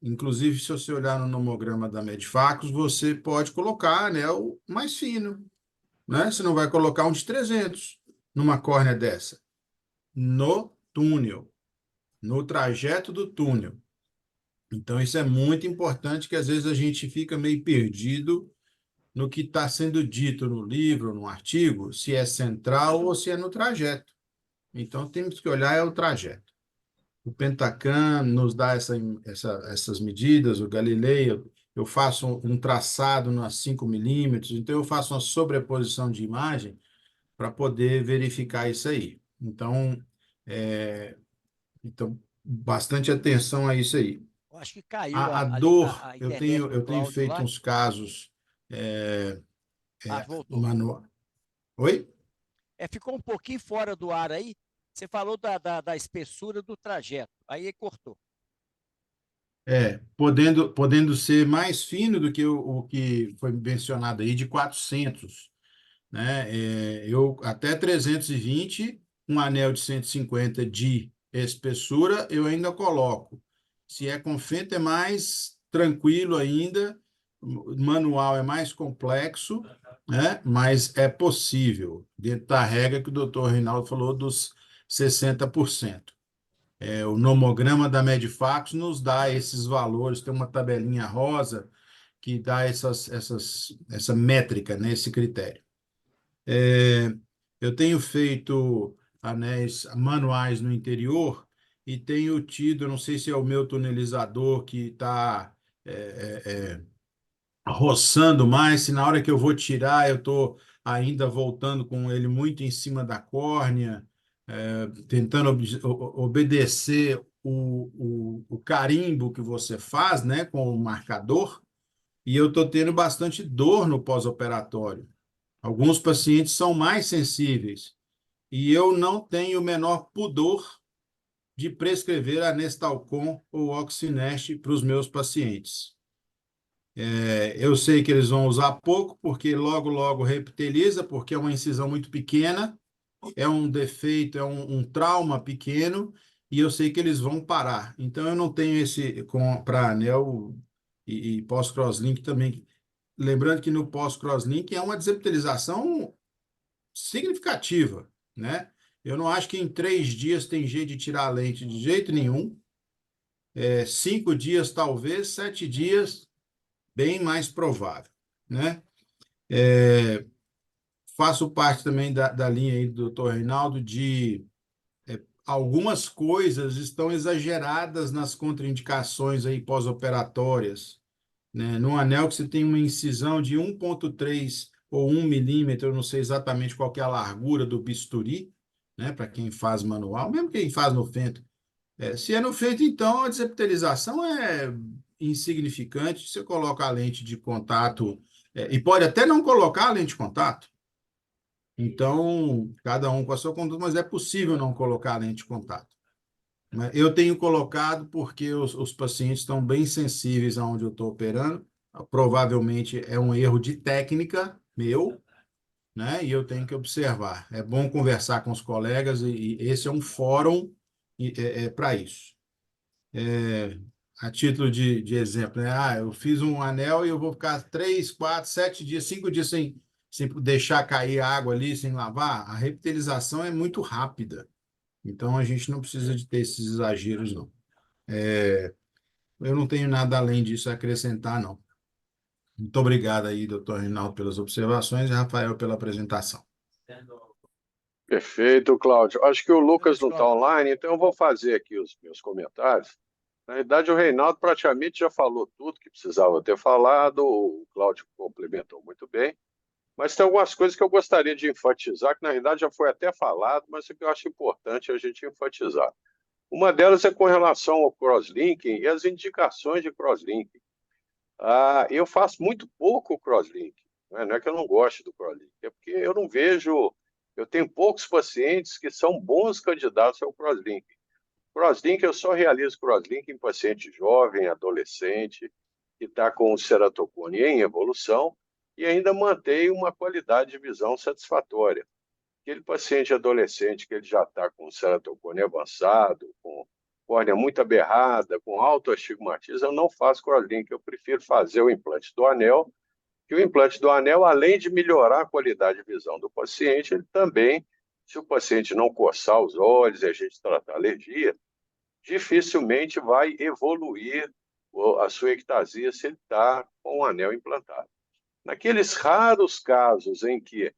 Inclusive, se você olhar no nomograma da Medifacus, você pode colocar anel mais fino, né? Você não vai colocar um de 300 numa córnea dessa. No túnel, no trajeto do túnel. Então, isso é muito importante, que às vezes a gente fica meio perdido no que está sendo dito no livro, no artigo, se é central ou se é no trajeto. Então, temos que olhar o trajeto. O Pentacam nos dá essas medidas, o Galilei, eu faço um traçado nas 5 milímetros, então eu faço uma sobreposição de imagem para poder verificar isso aí. Então, bastante atenção a isso aí. Eu acho que caiu A ali dor, a eu internet tenho, do eu tenho Cláudio feito lá. uns casos Voltou. manual. Oi? Ficou um pouquinho fora do ar aí. Você falou da espessura do trajeto. Aí cortou. Podendo ser mais fino do que o que foi mencionado aí, de 400, né? Eu até 320, um anel de 150 de espessura, eu ainda coloco. Se é com fita, é mais tranquilo ainda, o manual é mais complexo, né? Mas é possível, dentro da regra que o doutor Reinaldo falou dos 60%. O nomograma da Medifacus nos dá esses valores, tem uma tabelinha rosa que dá essa métrica, né, esse critério. Eu tenho feito anéis manuais no interior e tenho tido, não sei se é o meu tunelizador que está roçando mais, se na hora que eu vou tirar eu estou ainda voltando com ele muito em cima da córnea, tentando obedecer o carimbo que você faz, né, com o marcador, e eu estou tendo bastante dor no pós-operatório. Alguns pacientes são mais sensíveis, e eu não tenho o menor pudor de prescrever Anestalcon ou Oxinest para os meus pacientes. Eu sei que eles vão usar pouco, porque logo reptiliza, porque é uma incisão muito pequena, é um defeito, é um trauma pequeno, e eu sei que eles vão parar. Então, eu não tenho esse para anel e pós-crosslink também. Lembrando que no pós-crosslink é uma desepitelização significativa, né? Eu não acho que em 3 dias tem jeito de tirar a lente de jeito nenhum. 5 dias, talvez, 7 dias, bem mais provável, né? Faço parte também da linha aí do Dr. Reinaldo de algumas coisas estão exageradas nas contraindicações aí pós-operatórias, né? No anel que você tem uma incisão de 1,3 ou 1 milímetro, eu não sei exatamente qual que é a largura do bisturi, né? Para quem faz manual, mesmo quem faz no fento. Se é no fento, então a desepitelização é insignificante. Você coloca a lente de contato, e pode até não colocar a lente de contato. Então, cada um com a sua conduta, mas é possível não colocar a lente de contato. Eu tenho colocado porque os pacientes estão bem sensíveis aonde eu estou operando. Provavelmente é um erro de técnica meu, né? E eu tenho que observar. É bom conversar com os colegas e esse é um fórum para isso. A título de exemplo, né? Eu fiz um anel e eu vou ficar 3, 4, 7 dias, 5 dias sem deixar cair a água ali, sem lavar. A reptilização é muito rápida. Então, a gente não precisa de ter esses exageros, não. Eu não tenho nada além disso a acrescentar, não. Muito obrigado aí, doutor Reinaldo, pelas observações e Rafael pela apresentação. Perfeito, Cláudio. Acho que o Lucas não está Cláudio. online, então eu vou fazer aqui os meus comentários. Na verdade, o Reinaldo praticamente já falou tudo que precisava ter falado, o Cláudio complementou muito bem, mas tem algumas coisas que eu gostaria de enfatizar, que na verdade já foi até falado, mas que eu acho importante a gente enfatizar. Uma delas é com relação ao crosslinking e as indicações de crosslinking. Eu faço muito pouco crosslinking, não é que eu não goste do crosslinking, é porque eu não vejo, eu tenho poucos pacientes que são bons candidatos ao crosslinking. Crosslink, eu só realizo crosslink em paciente jovem, adolescente, que está com o ceratocone em evolução e ainda mantém uma qualidade de visão satisfatória. Aquele paciente adolescente que ele já está com o ceratocone avançado, com córnea muito aberrada, com alto astigmatismo, eu não faço crosslink, eu prefiro fazer o implante do anel, que o implante do anel, além de melhorar a qualidade de visão do paciente, ele também, se o paciente não coçar os olhos e a gente tratar a alergia, dificilmente vai evoluir a sua ectasia se ele está com o anel implantado. Naqueles raros casos em que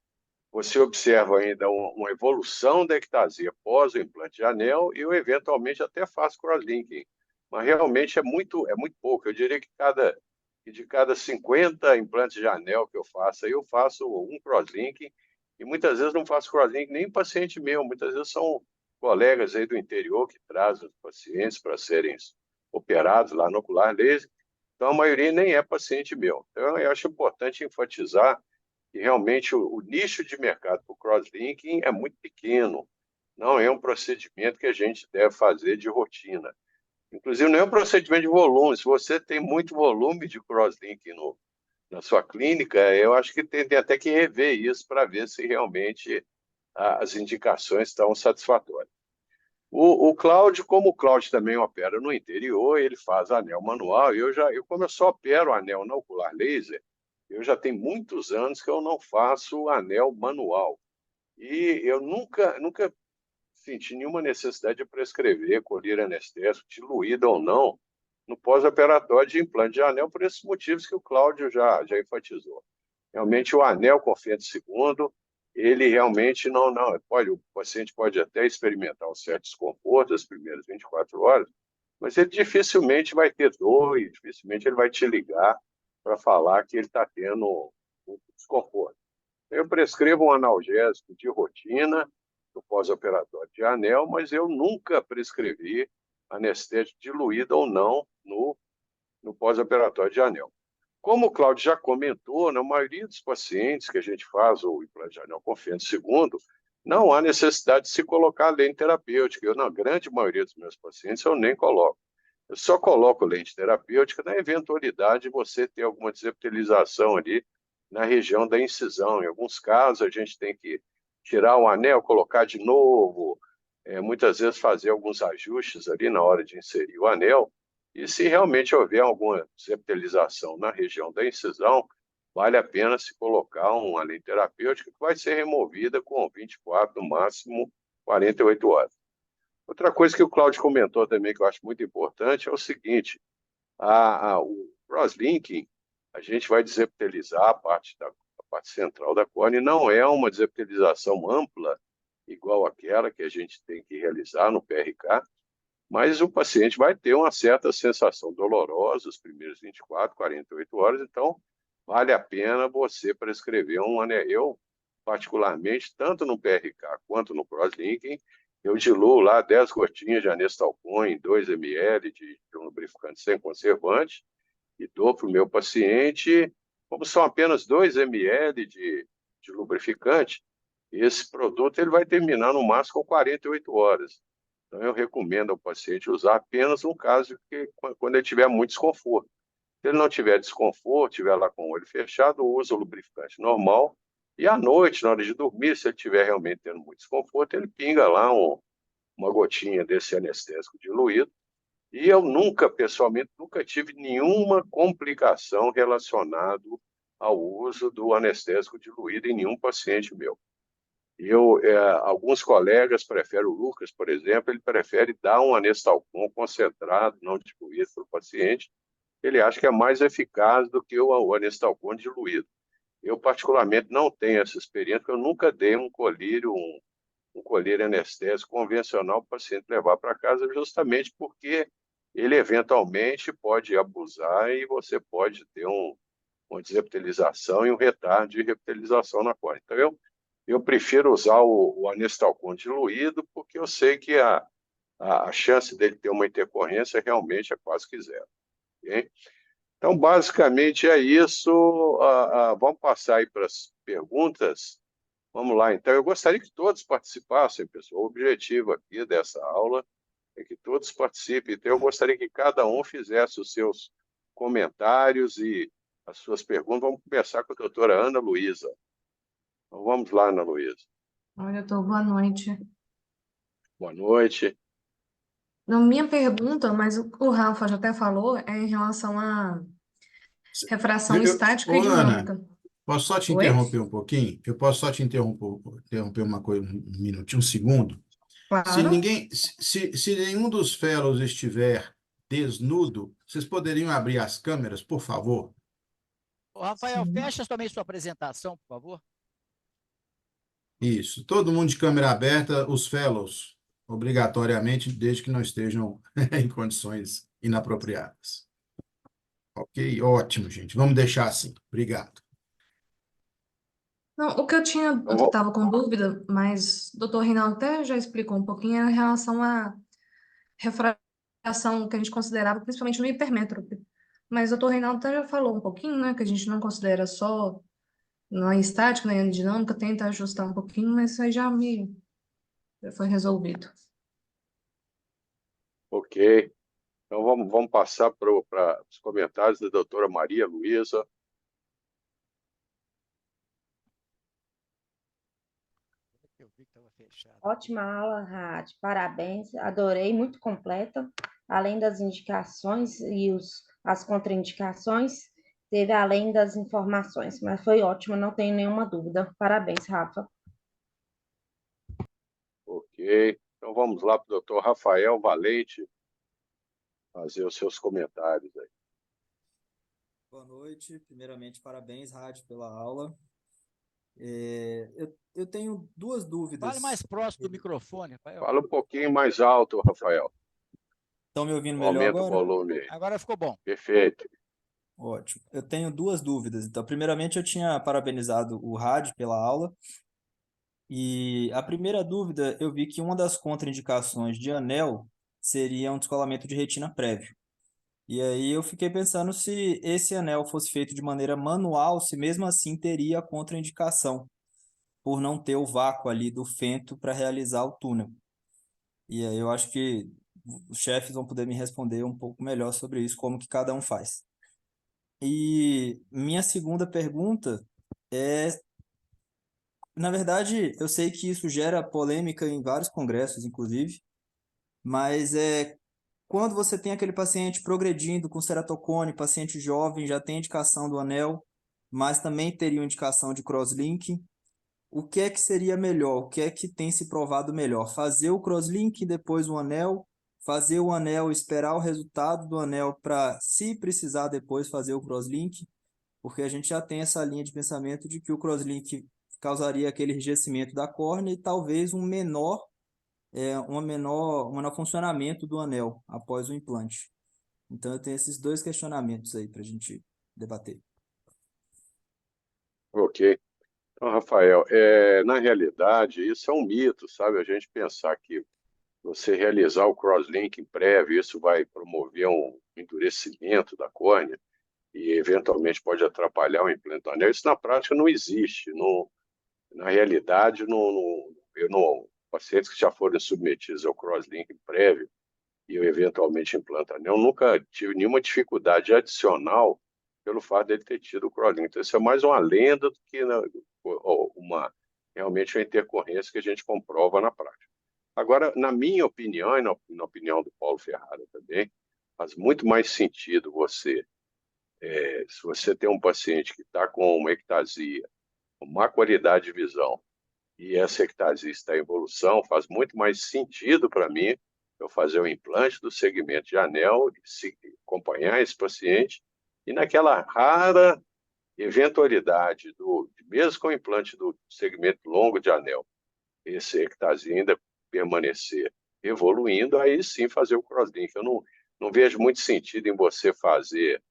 você observa ainda uma evolução da ectasia pós o implante de anel, eu eventualmente até faço crosslinking, mas realmente é muito pouco. Eu diria que de cada 50 implantes de anel que eu faço um crosslinking, e muitas vezes não faço crosslinking nem em paciente meu, muitas vezes são colegas aí do interior que trazem os pacientes para serem operados lá no ocular laser, então a maioria nem é paciente meu. Então eu acho importante enfatizar que realmente o nicho de mercado para o crosslinking é muito pequeno, não é um procedimento que a gente deve fazer de rotina. Inclusive, não é um procedimento de volume. Se você tem muito volume de crosslinking na sua clínica, eu acho que tem até que rever isso para ver se realmente as indicações estão satisfatórias. O Cláudio, como o Cláudio também opera no interior, ele faz anel manual, como eu só opero anel na ocular laser, eu já tenho muitos anos que eu não faço anel manual. E eu nunca senti nenhuma necessidade de prescrever colírio anestésico, diluído ou não, no pós-operatório de implante de anel, por esses motivos que o Cláudio já enfatizou. Realmente, o anel Confiante II, ele realmente o paciente pode até experimentar um certo desconforto as primeiras 24 horas, mas ele dificilmente vai ter dor e dificilmente ele vai te ligar para falar que ele está tendo um desconforto. Eu prescrevo um analgésico de rotina no pós-operatório de anel, mas eu nunca prescrevi anestésico diluído ou não no pós-operatório de anel. Como o Cláudio já comentou, na maioria dos pacientes que a gente faz o implante de anel Confiante II, não há necessidade de se colocar lente terapêutica. Eu, na grande maioria dos meus pacientes, eu nem coloco. Eu só coloco lente terapêutica na eventualidade de você ter alguma desepitelização ali na região da incisão. Em alguns casos, a gente tem que tirar o anel, colocar de novo, muitas vezes fazer alguns ajustes ali na hora de inserir o anel. E se realmente houver alguma desepitelização na região da incisão, vale a pena se colocar uma lente terapêutica que vai ser removida com 24, no máximo 48 horas. Outra coisa que o Cláudio comentou também, que eu acho muito importante, é o seguinte: o crosslinking, a gente vai desepitelizar a parte central da córnea, e não é uma desepitelização ampla, igual aquela que a gente tem que realizar no PRK, mas o paciente vai ter uma certa sensação dolorosa os primeiros 24, 48 horas, então vale a pena você prescrever um anel. Eu, particularmente, tanto no PRK quanto no crosslinking, eu diluo lá 10 gotinhas de anestalcon em 2 ml de um lubrificante sem conservante e dou para o meu paciente, como são apenas 2 ml de lubrificante, esse produto ele vai terminar no máximo com 48 horas. Então, eu recomendo ao paciente usar apenas no caso que, quando ele tiver muito desconforto. Se ele não tiver desconforto, estiver lá com o olho fechado, usa o lubrificante normal. E à noite, na hora de dormir, se ele estiver realmente tendo muito desconforto, ele pinga lá uma gotinha desse anestésico diluído. E eu pessoalmente, nunca tive nenhuma complicação relacionada ao uso do anestésico diluído em nenhum paciente meu. Alguns colegas preferem, o Lucas, por exemplo, ele prefere dar um anestalcon concentrado, não diluído, para o paciente. Ele acha que é mais eficaz do que o anestalcon diluído. Eu, particularmente, não tenho essa experiência, porque eu nunca dei um colírio anestésico convencional para o paciente levar para casa, justamente porque ele eventualmente pode abusar e você pode ter uma desepitelização e um retardo de repitelização na córnea. Então, eu prefiro usar o anestalcon diluído, porque eu sei que a chance dele ter uma intercorrência realmente é quase que zero. Okay? Então, basicamente é isso. Vamos passar aí para as perguntas. Vamos lá, então. Eu gostaria que todos participassem, pessoal. O objetivo aqui dessa aula é que todos participem. Então, eu gostaria que cada um fizesse os seus comentários e as suas perguntas. Vamos começar com a doutora Ana Luísa. Então, vamos lá, Ana Luísa. Olha, doutor, boa noite. Boa noite. Na minha pergunta, mas o Rafa já até falou, é em relação à refração estática e Ô, Ana, dinâmica. posso só te Oi? interromper um pouquinho? Eu posso só te interromper uma coisa, um minutinho, um segundo? Se Claro. ninguém, se nenhum dos fellows estiver desnudo, vocês poderiam abrir as câmeras, por favor? Ô, Rafael, Sim. fecha também sua apresentação, por favor. Isso. Todo mundo de câmera aberta, os fellows, obrigatoriamente, desde que não estejam em condições inapropriadas. Ok? Ótimo, gente. Vamos deixar assim. Obrigado. Não, o que eu estava com dúvida, mas o doutor Reinaldo até já explicou um pouquinho, é em relação à refração que a gente considerava, principalmente no hipermétrope. Mas o doutor Reinaldo até já falou um pouquinho, né, que a gente não considera só na estática, na dinâmica, tenta ajustar um pouquinho, mas isso aí já foi resolvido. Ok. Então, vamos passar para os comentários da doutora Maria Luísa. Eu vi que estava fechado. Ótima aula, Rádio. Parabéns. Adorei, muito completa. Além das indicações e as contraindicações, teve além das informações, mas foi ótimo, não tenho nenhuma dúvida. Parabéns, Rafa. Ok. Então, vamos lá para o doutor Rafael Valente fazer os seus comentários aí. Boa noite. Primeiramente, parabéns, Rádio, pela aula. Eu tenho duas dúvidas. Fale mais próximo do microfone, Rafael. Fala um pouquinho mais alto, Rafael. Estão me ouvindo melhor Aumenta o agora? volume aí. Agora ficou bom. Perfeito. Ótimo. Eu tenho duas dúvidas. Então, primeiramente, eu tinha parabenizado o Rádio pela aula. E a primeira dúvida, eu vi que uma das contraindicações de anel seria um descolamento de retina prévio. E aí eu fiquei pensando se esse anel fosse feito de maneira manual, se mesmo assim teria a contraindicação, por não ter o vácuo ali do fento para realizar o túnel. E aí eu acho que os chefes vão poder me responder um pouco melhor sobre isso, como que cada um faz. E minha segunda pergunta é, na verdade, eu sei que isso gera polêmica em vários congressos, inclusive, mas quando você tem aquele paciente progredindo com ceratocone, paciente jovem, já tem indicação do anel, mas também teria uma indicação de crosslinking, o que é que seria melhor? O que é que tem se provado melhor? Fazer o crosslink e depois o anel, fazer o anel, esperar o resultado do anel para, se precisar depois, fazer o crosslink, porque a gente já tem essa linha de pensamento de que o crosslink causaria aquele enrijecimento da córnea e talvez um menor funcionamento do anel após o implante. Então eu tenho esses dois questionamentos aí para a gente debater. Ok. Então, Rafael, na realidade, isso é um mito, sabe? A gente pensar que você realizar o crosslinking prévio, isso vai promover um endurecimento da córnea e, eventualmente, pode atrapalhar o implante do anel. Isso, na prática, não existe. Na realidade, pacientes que já foram submetidos ao crosslinking prévio e eu, eventualmente, implanto anel, nunca tive nenhuma dificuldade adicional pelo fato dele ter tido o crosslinking. Então, isso é mais uma lenda do que realmente uma intercorrência que a gente comprova na prática. Agora, na minha opinião, e na opinião do Paulo Ferrara também, faz muito mais sentido se você tem um paciente que está com uma ectasia, com má qualidade de visão, e essa ectasia está em evolução, faz muito mais sentido para mim eu fazer o implante do segmento de anel, acompanhar esse paciente, e naquela rara eventualidade, mesmo com o implante do segmento longo de anel, esse ectasia ainda permanecer evoluindo, aí sim fazer o crosslink. Eu não vejo muito sentido em você fazer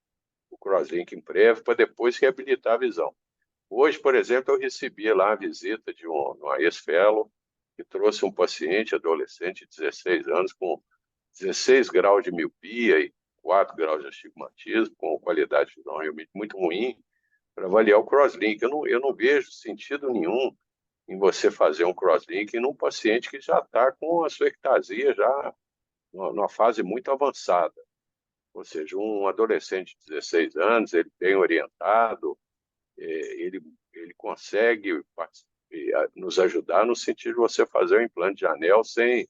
o crosslink em prévio para depois reabilitar a visão. Hoje, por exemplo, eu recebi lá a visita de uma ex-fellow que trouxe um paciente adolescente de 16 anos com 16 graus de miopia e 4 graus de astigmatismo, com qualidade de visão realmente muito ruim, para avaliar o crosslink. Eu não vejo sentido nenhum em você fazer um crosslink num paciente que já está com a sua ectasia já numa fase muito avançada. Ou seja, um adolescente de 16 anos, ele bem orientado, ele consegue nos ajudar no sentido de você fazer o implante de anel sem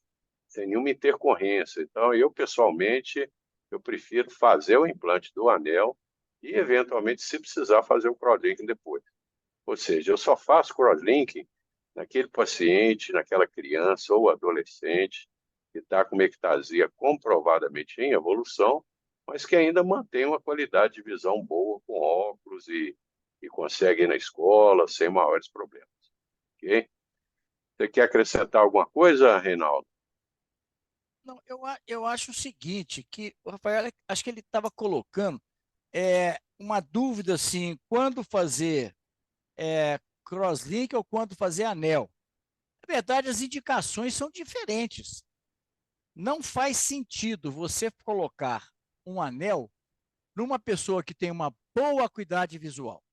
nenhuma intercorrência. Então, eu, pessoalmente, eu prefiro fazer o implante do anel e, eventualmente, se precisar, fazer o crosslinking depois. Ou seja, eu só faço crosslinking naquele paciente, naquela criança ou adolescente que está com uma ectasia comprovadamente em evolução, mas que ainda mantém uma qualidade de visão boa com óculos e consegue ir na escola sem maiores problemas. Ok? Você quer acrescentar alguma coisa, Reinaldo? Não, eu acho o seguinte, que o Rafael, acho que ele estava colocando uma dúvida assim, quando fazer crosslink ou quando fazer anel. Na verdade, as indicações são diferentes. Não faz sentido você colocar um anel numa pessoa que tem uma boa acuidade visual.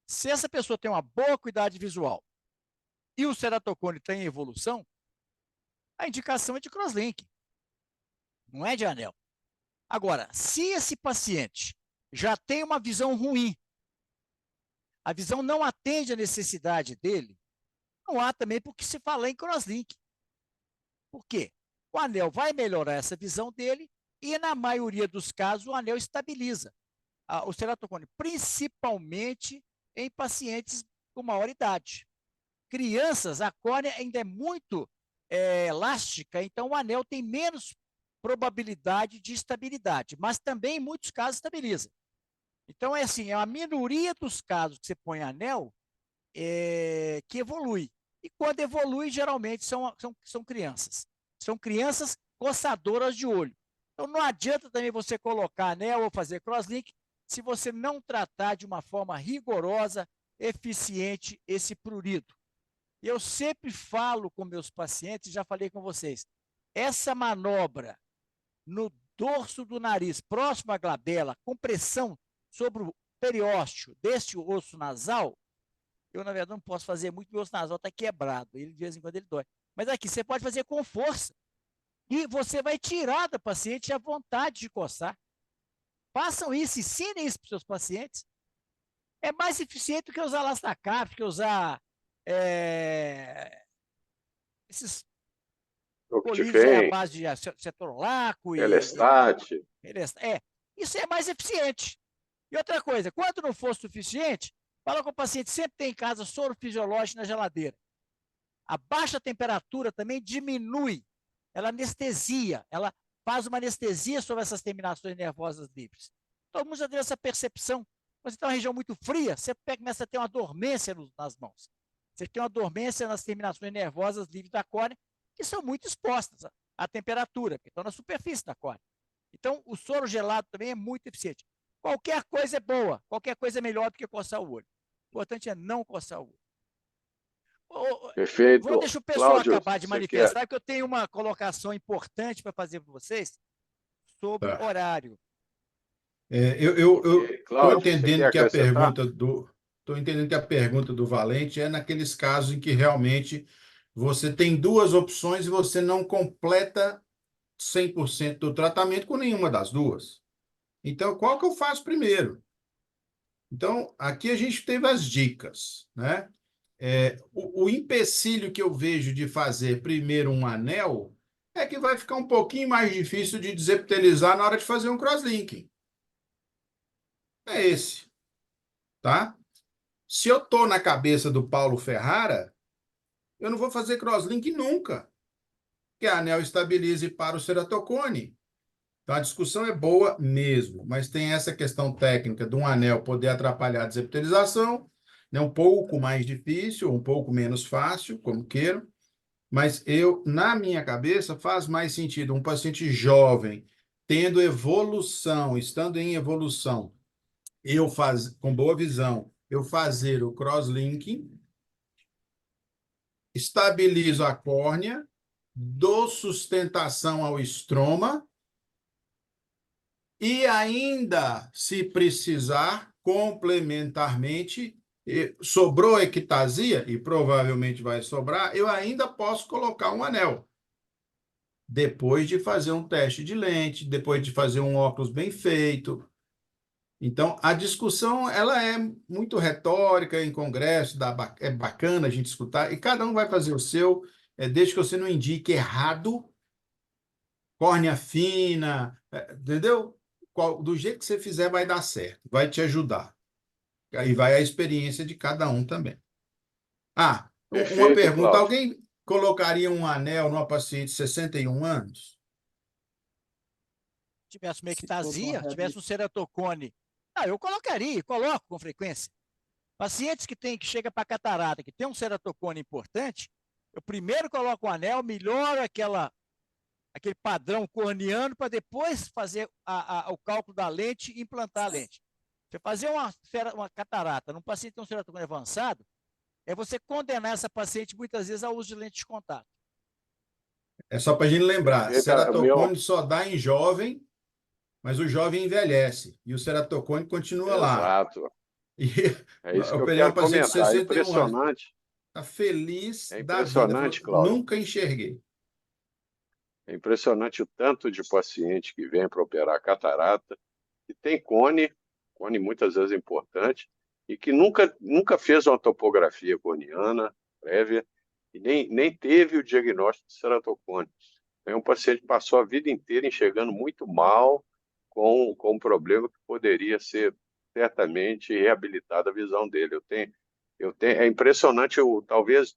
Se essa pessoa tem uma boa acuidade visual e o ceratocone está em evolução, a indicação é de crosslink, não é de anel. Agora, se esse paciente já tem uma visão ruim, a visão não atende à necessidade dele, não há também por que se falar em crosslink. Por quê? O anel vai melhorar essa visão dele e, na maioria dos casos, o anel estabiliza o ceratocone, principalmente em pacientes com maior idade. Crianças, a córnea ainda é muito elástica, então o anel tem menos probabilidade de estabilidade, mas também em muitos casos estabiliza. Então, é assim, é a minoria dos casos que você põe anel que evolui. E quando evolui, geralmente são crianças. São crianças coçadoras de olho. Então, não adianta também você colocar anel ou fazer crosslink se você não tratar de uma forma rigorosa, eficiente, esse prurido. Eu sempre falo com meus pacientes, já falei com vocês, essa manobra no dorso do nariz, próximo à glabela, com pressão sobre o periósteo deste osso nasal, eu, na verdade, não posso fazer muito, meu osso nasal está quebrado, ele de vez em quando ele dói. Mas aqui, você pode fazer com força. E você vai tirar da paciente a vontade de coçar. Façam isso, ensinem isso para os seus pacientes. É mais eficiente do que usar Lastacap, que usar esses colírios à Octifem, base de cetorolaco Elestat. Isso é mais eficiente. E outra coisa, quando não for suficiente, fala com o paciente, sempre tem em casa soro fisiológico na geladeira. A baixa temperatura também diminui, ela anestesia, ela faz uma anestesia sobre essas terminações nervosas livres. Todo mundo já teve essa percepção. Quando você tem uma região muito fria, você começa a ter uma dormência nas mãos. Você tem uma dormência nas terminações nervosas livres da córnea, que são muito expostas à temperatura, que estão na superfície da córnea. Então, o soro gelado também é muito eficiente. Qualquer coisa é boa, qualquer coisa é melhor do que coçar o olho. O importante é não coçar o olho. Perfeito. Vou deixar o pessoal Cláudio, acabar de manifestar, porque eu tenho uma colocação importante para fazer para vocês sobre horário. Eu estou Cláudio, você entendendo quer que a acrescentar? pergunta do Valente é naqueles casos em que realmente você tem duas opções e você não completa 100% do tratamento com nenhuma das duas. Então, qual que eu faço primeiro? Então, aqui a gente teve as dicas, né? O empecilho que eu vejo de fazer primeiro um anel é que vai ficar um pouquinho mais difícil de desepitelizar na hora de fazer um crosslinking. É esse, tá? Se eu estou na cabeça do Paulo Ferrara, eu não vou fazer crosslink nunca, que a anel estabilize para o ceratocone. Então, a discussão é boa mesmo, mas tem essa questão técnica de um anel poder atrapalhar a desepitelização, né? Um pouco mais difícil, um pouco menos fácil, como queiram, mas na minha cabeça, faz mais sentido um paciente jovem, tendo evolução, estando em evolução, com boa visão, eu fazer o crosslinking, estabilizo a córnea, dou sustentação ao estroma e ainda, se precisar, complementarmente, sobrou ectasia, e provavelmente vai sobrar, eu ainda posso colocar um anel. depois de fazer um teste de lente, depois de fazer um óculos bem feito. Então, a discussão ela é muito retórica em congresso, é bacana a gente escutar, e cada um vai fazer o seu, desde que você não indique errado, córnea fina, entendeu? Do jeito que você fizer vai dar certo, vai te ajudar. Aí vai a experiência de cada um também. Uma Perfeito, pergunta, Cláudio. alguém colocaria um anel numa paciente de 61 anos? Tivesse uma Se fosse uma ectasia, tivesse um ceratocone. Eu colocaria, e coloco com frequência. Pacientes que chega para catarata, que tem um ceratocone importante, eu primeiro coloco o anel, melhoro aquele padrão corneano para depois fazer o cálculo da lente e implantar a lente. Você fazer uma catarata num paciente que tem um ceratocone avançado, é você condenar essa paciente muitas vezes ao uso de lente de contato. É só para a gente lembrar, Perfeito, ceratocone só dá em jovem, mas o jovem envelhece e o ceratocone continua lá. Exato. E É isso eu que eu operei uma quero paciente de comentar. É 61 anos, impressionante. está feliz É da vida. impressionante, Falou, Cláudio. nunca enxerguei. É impressionante o tanto de paciente que vem para operar catarata, que tem cone muitas vezes importante, e que nunca fez uma topografia corneana prévia e nem teve o diagnóstico de ceratocone. É um paciente que passou a vida inteira enxergando muito mal, com um problema que poderia ser certamente reabilitado a visão dele. É impressionante, talvez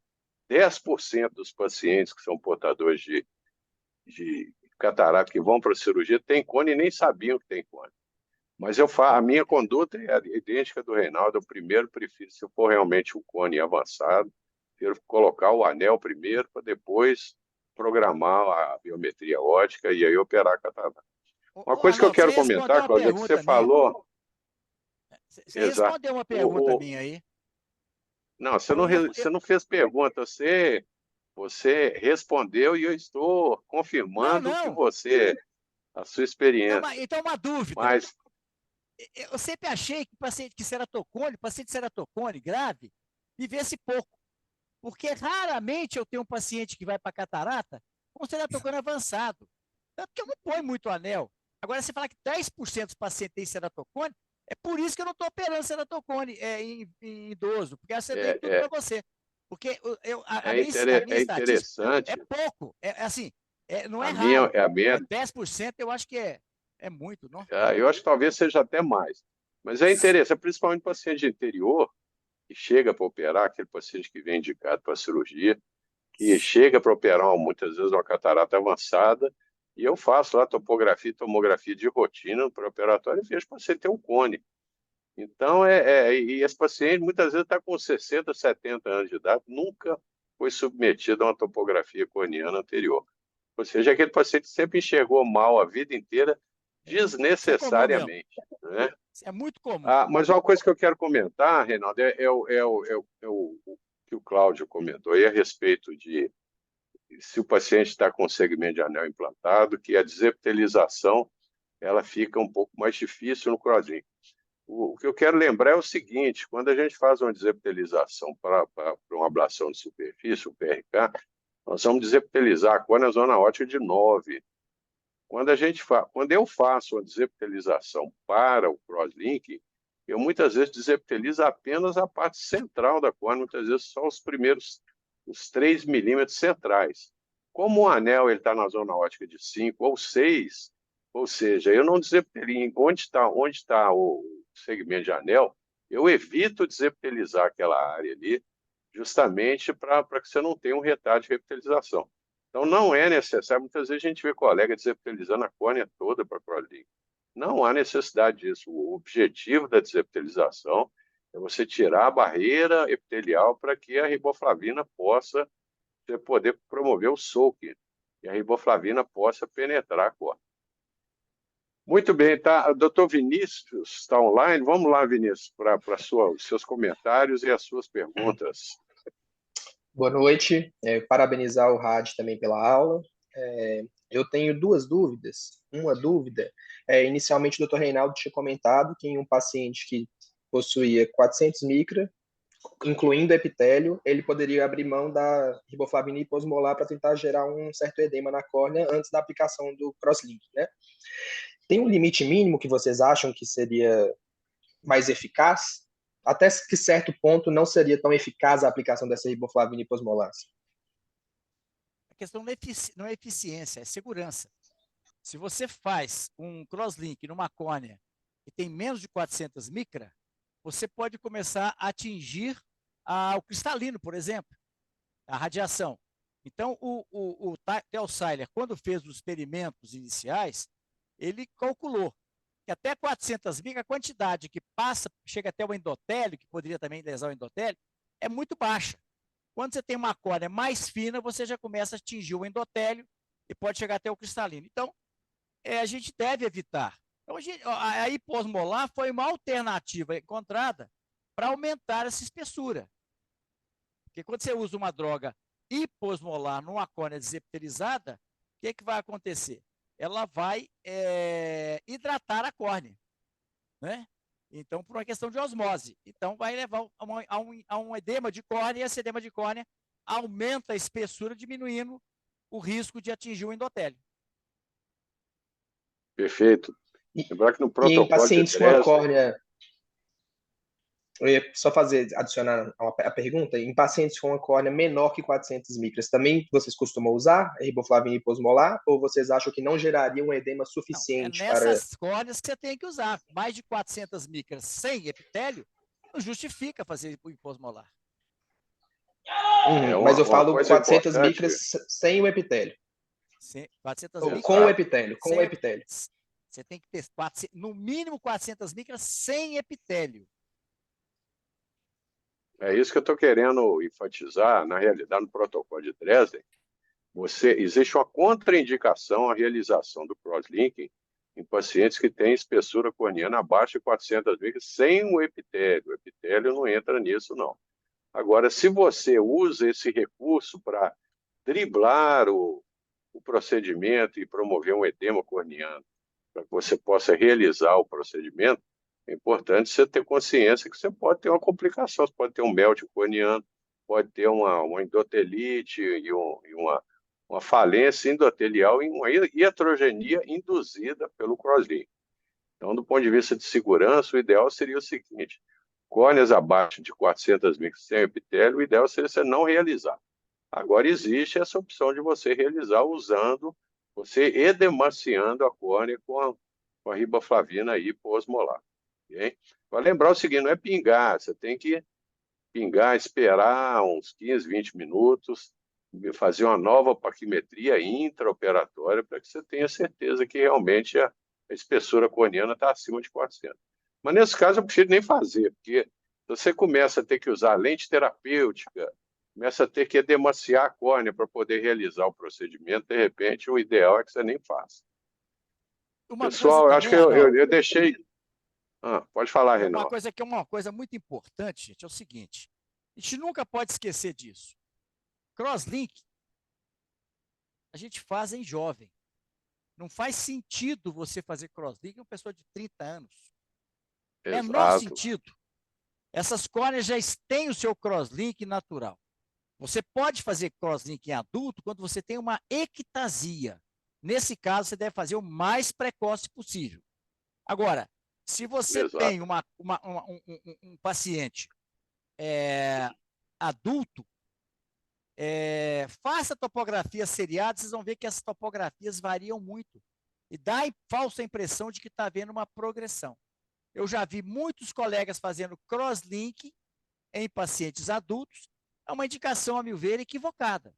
10% dos pacientes que são portadores de catarata que vão para a cirurgia têm cone e nem sabiam que tem cone. Mas a minha conduta é idêntica do Reinaldo. Eu primeiro prefiro, se for realmente um cone avançado, prefiro colocar o anel primeiro para depois programar a biometria ótica e aí operar a catarata. Uma coisa que eu Arnaldo, você quero respondeu comentar, uma Cláudia, é que você pergunta minha. falou. Você Exato. respondeu uma pergunta minha aí. Não, você não fez pergunta, você respondeu e eu estou Não, confirmando não. a sua Não, experiência. então uma dúvida. Mas Eu sempre achei que paciente de ceratocone grave, vivesse pouco. Porque raramente eu tenho um paciente que vai para catarata com ceratocone avançado. Tanto que eu não ponho muito anel. Agora, você fala que 10% dos pacientes têm ceratocone, é por isso que eu não estou operando ceratocone em idoso, porque acertei é, tudo é, para você. Porque a minha é estatística interessante. é pouco, assim, não é A minha, raro. a minha, 10% eu acho que é muito, não? eu acho que talvez seja até mais. Mas é interessante, principalmente paciente de interior, que chega para operar, aquele paciente que vem indicado para cirurgia, que chega para operar muitas vezes uma catarata avançada, e eu faço lá topografia e tomografia de rotina no pré-operatório e vejo para você ter um cone. Então, e esse paciente muitas vezes está com 60, 70 anos de idade, nunca foi submetido a uma topografia corneana anterior. Ou seja, aquele paciente sempre enxergou mal a vida inteira, Isso é comum mesmo. desnecessariamente, né? Isso é muito comum. Mas uma coisa que eu quero comentar, Reinaldo, o que o Cláudio comentou aí a respeito de se o paciente está com segmento de anel implantado, que a desepitelização ela fica um pouco mais difícil no crosslinking. O que eu quero lembrar é o seguinte: quando a gente faz uma desepitelização para uma ablação de superfície, o PRK, nós vamos desepitelizar a córnea na zona ótica de 9. Quando eu faço uma desepitelização para o crosslinking, eu muitas vezes desepitelizo apenas a parte central da córnea, muitas vezes só os 3 milímetros centrais. Como o anel está na zona ótica de 5 ou 6, ou seja, eu não desepitelizo onde está o segmento de anel, eu evito desepitelizar aquela área ali, justamente para que você não tenha um retardo de repitelização. Então, não é necessário. Muitas vezes a gente vê colega desepitelizando a córnea toda para crosslinking. Não há necessidade disso. O objetivo da desepitelização é você tirar a barreira epitelial para que a riboflavina possa poder promover o soak e a riboflavina possa penetrar a córnea. Muito bem, tá? O doutor Vinícius está online. Vamos lá, Vinícius, para os seus comentários e as suas perguntas. Boa noite, parabenizar o Rad também pela aula. Eu tenho duas dúvidas. Uma dúvida, inicialmente o Dr. Reinaldo tinha comentado que em um paciente que possuía 400 micra, incluindo epitélio, ele poderia abrir mão da riboflavina hiposmolar para tentar gerar um certo edema na córnea antes da aplicação do crosslink, né? Tem um limite mínimo que vocês acham que seria mais eficaz? Até que certo ponto não seria tão eficaz a aplicação dessa riboflavina hiposmolar? A questão não é eficiência, é segurança. Se você faz um crosslink numa córnea que tem menos de 400 micra, você pode começar a atingir o cristalino, por exemplo, a radiação. Então, o Theo Seiler, quando fez os experimentos iniciais, ele calculou que até 400 micra, a quantidade que passa, chega até o endotélio, que poderia também lesar o endotélio, é muito baixa. Quando você tem uma córnea mais fina, você já começa a atingir o endotélio e pode chegar até o cristalino. Então, a gente deve evitar. Então, a hiposmolar foi uma alternativa encontrada para aumentar essa espessura. Porque quando você usa uma droga hiposmolar numa córnea desepitelizada, o que vai acontecer? Ela vai hidratar a córnea, né? Então, por uma questão de osmose. Então, vai levar a um edema de córnea, e esse edema de córnea aumenta a espessura, diminuindo o risco de atingir o endotélio. Perfeito. Lembrar que no E em protocolo de pacientes com a Dresden, córnea, eu ia só adicionar a pergunta, em pacientes com a córnea menor que 400 micras, também vocês costumam usar a riboflavina hiposmolar, ou vocês acham que não geraria um edema Não, suficiente nessas córneas que você tem que usar. Mais de 400 micras sem epitélio, não justifica fazer o hiposmolar. Mas eu uma falo coisa 400 importante, micras sem o epitélio. 400 Ou micras. com o epitélio, com o sem epitélio. Você tem que ter no mínimo 400 micras sem epitélio. é isso que eu estou querendo enfatizar. Na realidade, no protocolo de Dresden, existe uma contraindicação à realização do crosslinking em pacientes que têm espessura corneana abaixo de 400 micras sem o epitélio. O epitélio não entra nisso, não. Agora, se você usa esse recurso para driblar o procedimento e promover um edema corneano, para que você possa realizar o procedimento, é importante você ter consciência que você pode ter uma complicação, você pode ter um melt corneano, pode ter uma endotelite e uma falência endotelial e uma iatrogenia induzida pelo crosslink. Então, do ponto de vista de segurança, o ideal seria o seguinte: córneas abaixo de 400 micras sem epitélio, o ideal seria você não realizar. Agora, existe essa opção de você realizar usando, você edemaciando a córnea com a riboflavina hiposmolar. Okay? Para lembrar o seguinte, não é pingar, você tem que pingar, esperar uns 15, 20 minutos, fazer uma nova paquimetria intraoperatória para que você tenha certeza que realmente a espessura corneana está acima de 400. Mas nesse caso eu prefiro nem fazer, porque você começa a ter que usar lente terapêutica, começa a ter que edemaciar a córnea para poder realizar o procedimento, de repente o ideal é que você nem faça. Pessoal, eu acho que eu deixei... pode falar, Reinaldo. Uma coisa que é uma coisa muito importante, gente, é o seguinte: a gente nunca pode esquecer disso. Crosslink, a gente faz em jovem. Não faz sentido você fazer crosslink em uma pessoa de 30 anos. Menor sentido. Essas córneas já têm o seu crosslink natural. Você pode fazer crosslink em adulto quando você tem uma ectasia. Nesse caso, você deve fazer o mais precoce possível. Agora, se você tem um paciente adulto, faça topografias seriadas, vocês vão ver que as topografias variam muito. E dá falsa impressão de que está havendo uma progressão. Eu já vi muitos colegas fazendo crosslink em pacientes adultos. É uma indicação, a meu ver, equivocada.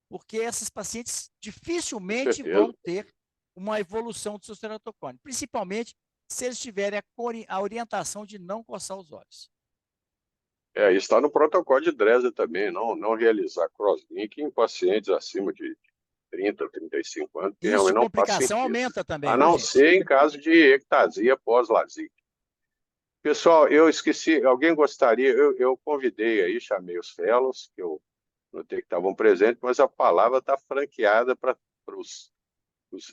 Porque esses pacientes dificilmente vão ter uma evolução do seu ceratocone. Principalmente se eles tiverem a orientação de não coçar os olhos. Isso está no protocolo de Dresden também, não realizar crosslink em pacientes acima de 30, 35 anos, que realmente não faz sentido. Aumenta também. A não ser em caso de ectasia pós-LASIK. Pessoal, eu esqueci, alguém gostaria, eu convidei aí, chamei os fellows, que eu notei que estavam presentes, mas a palavra está franqueada para os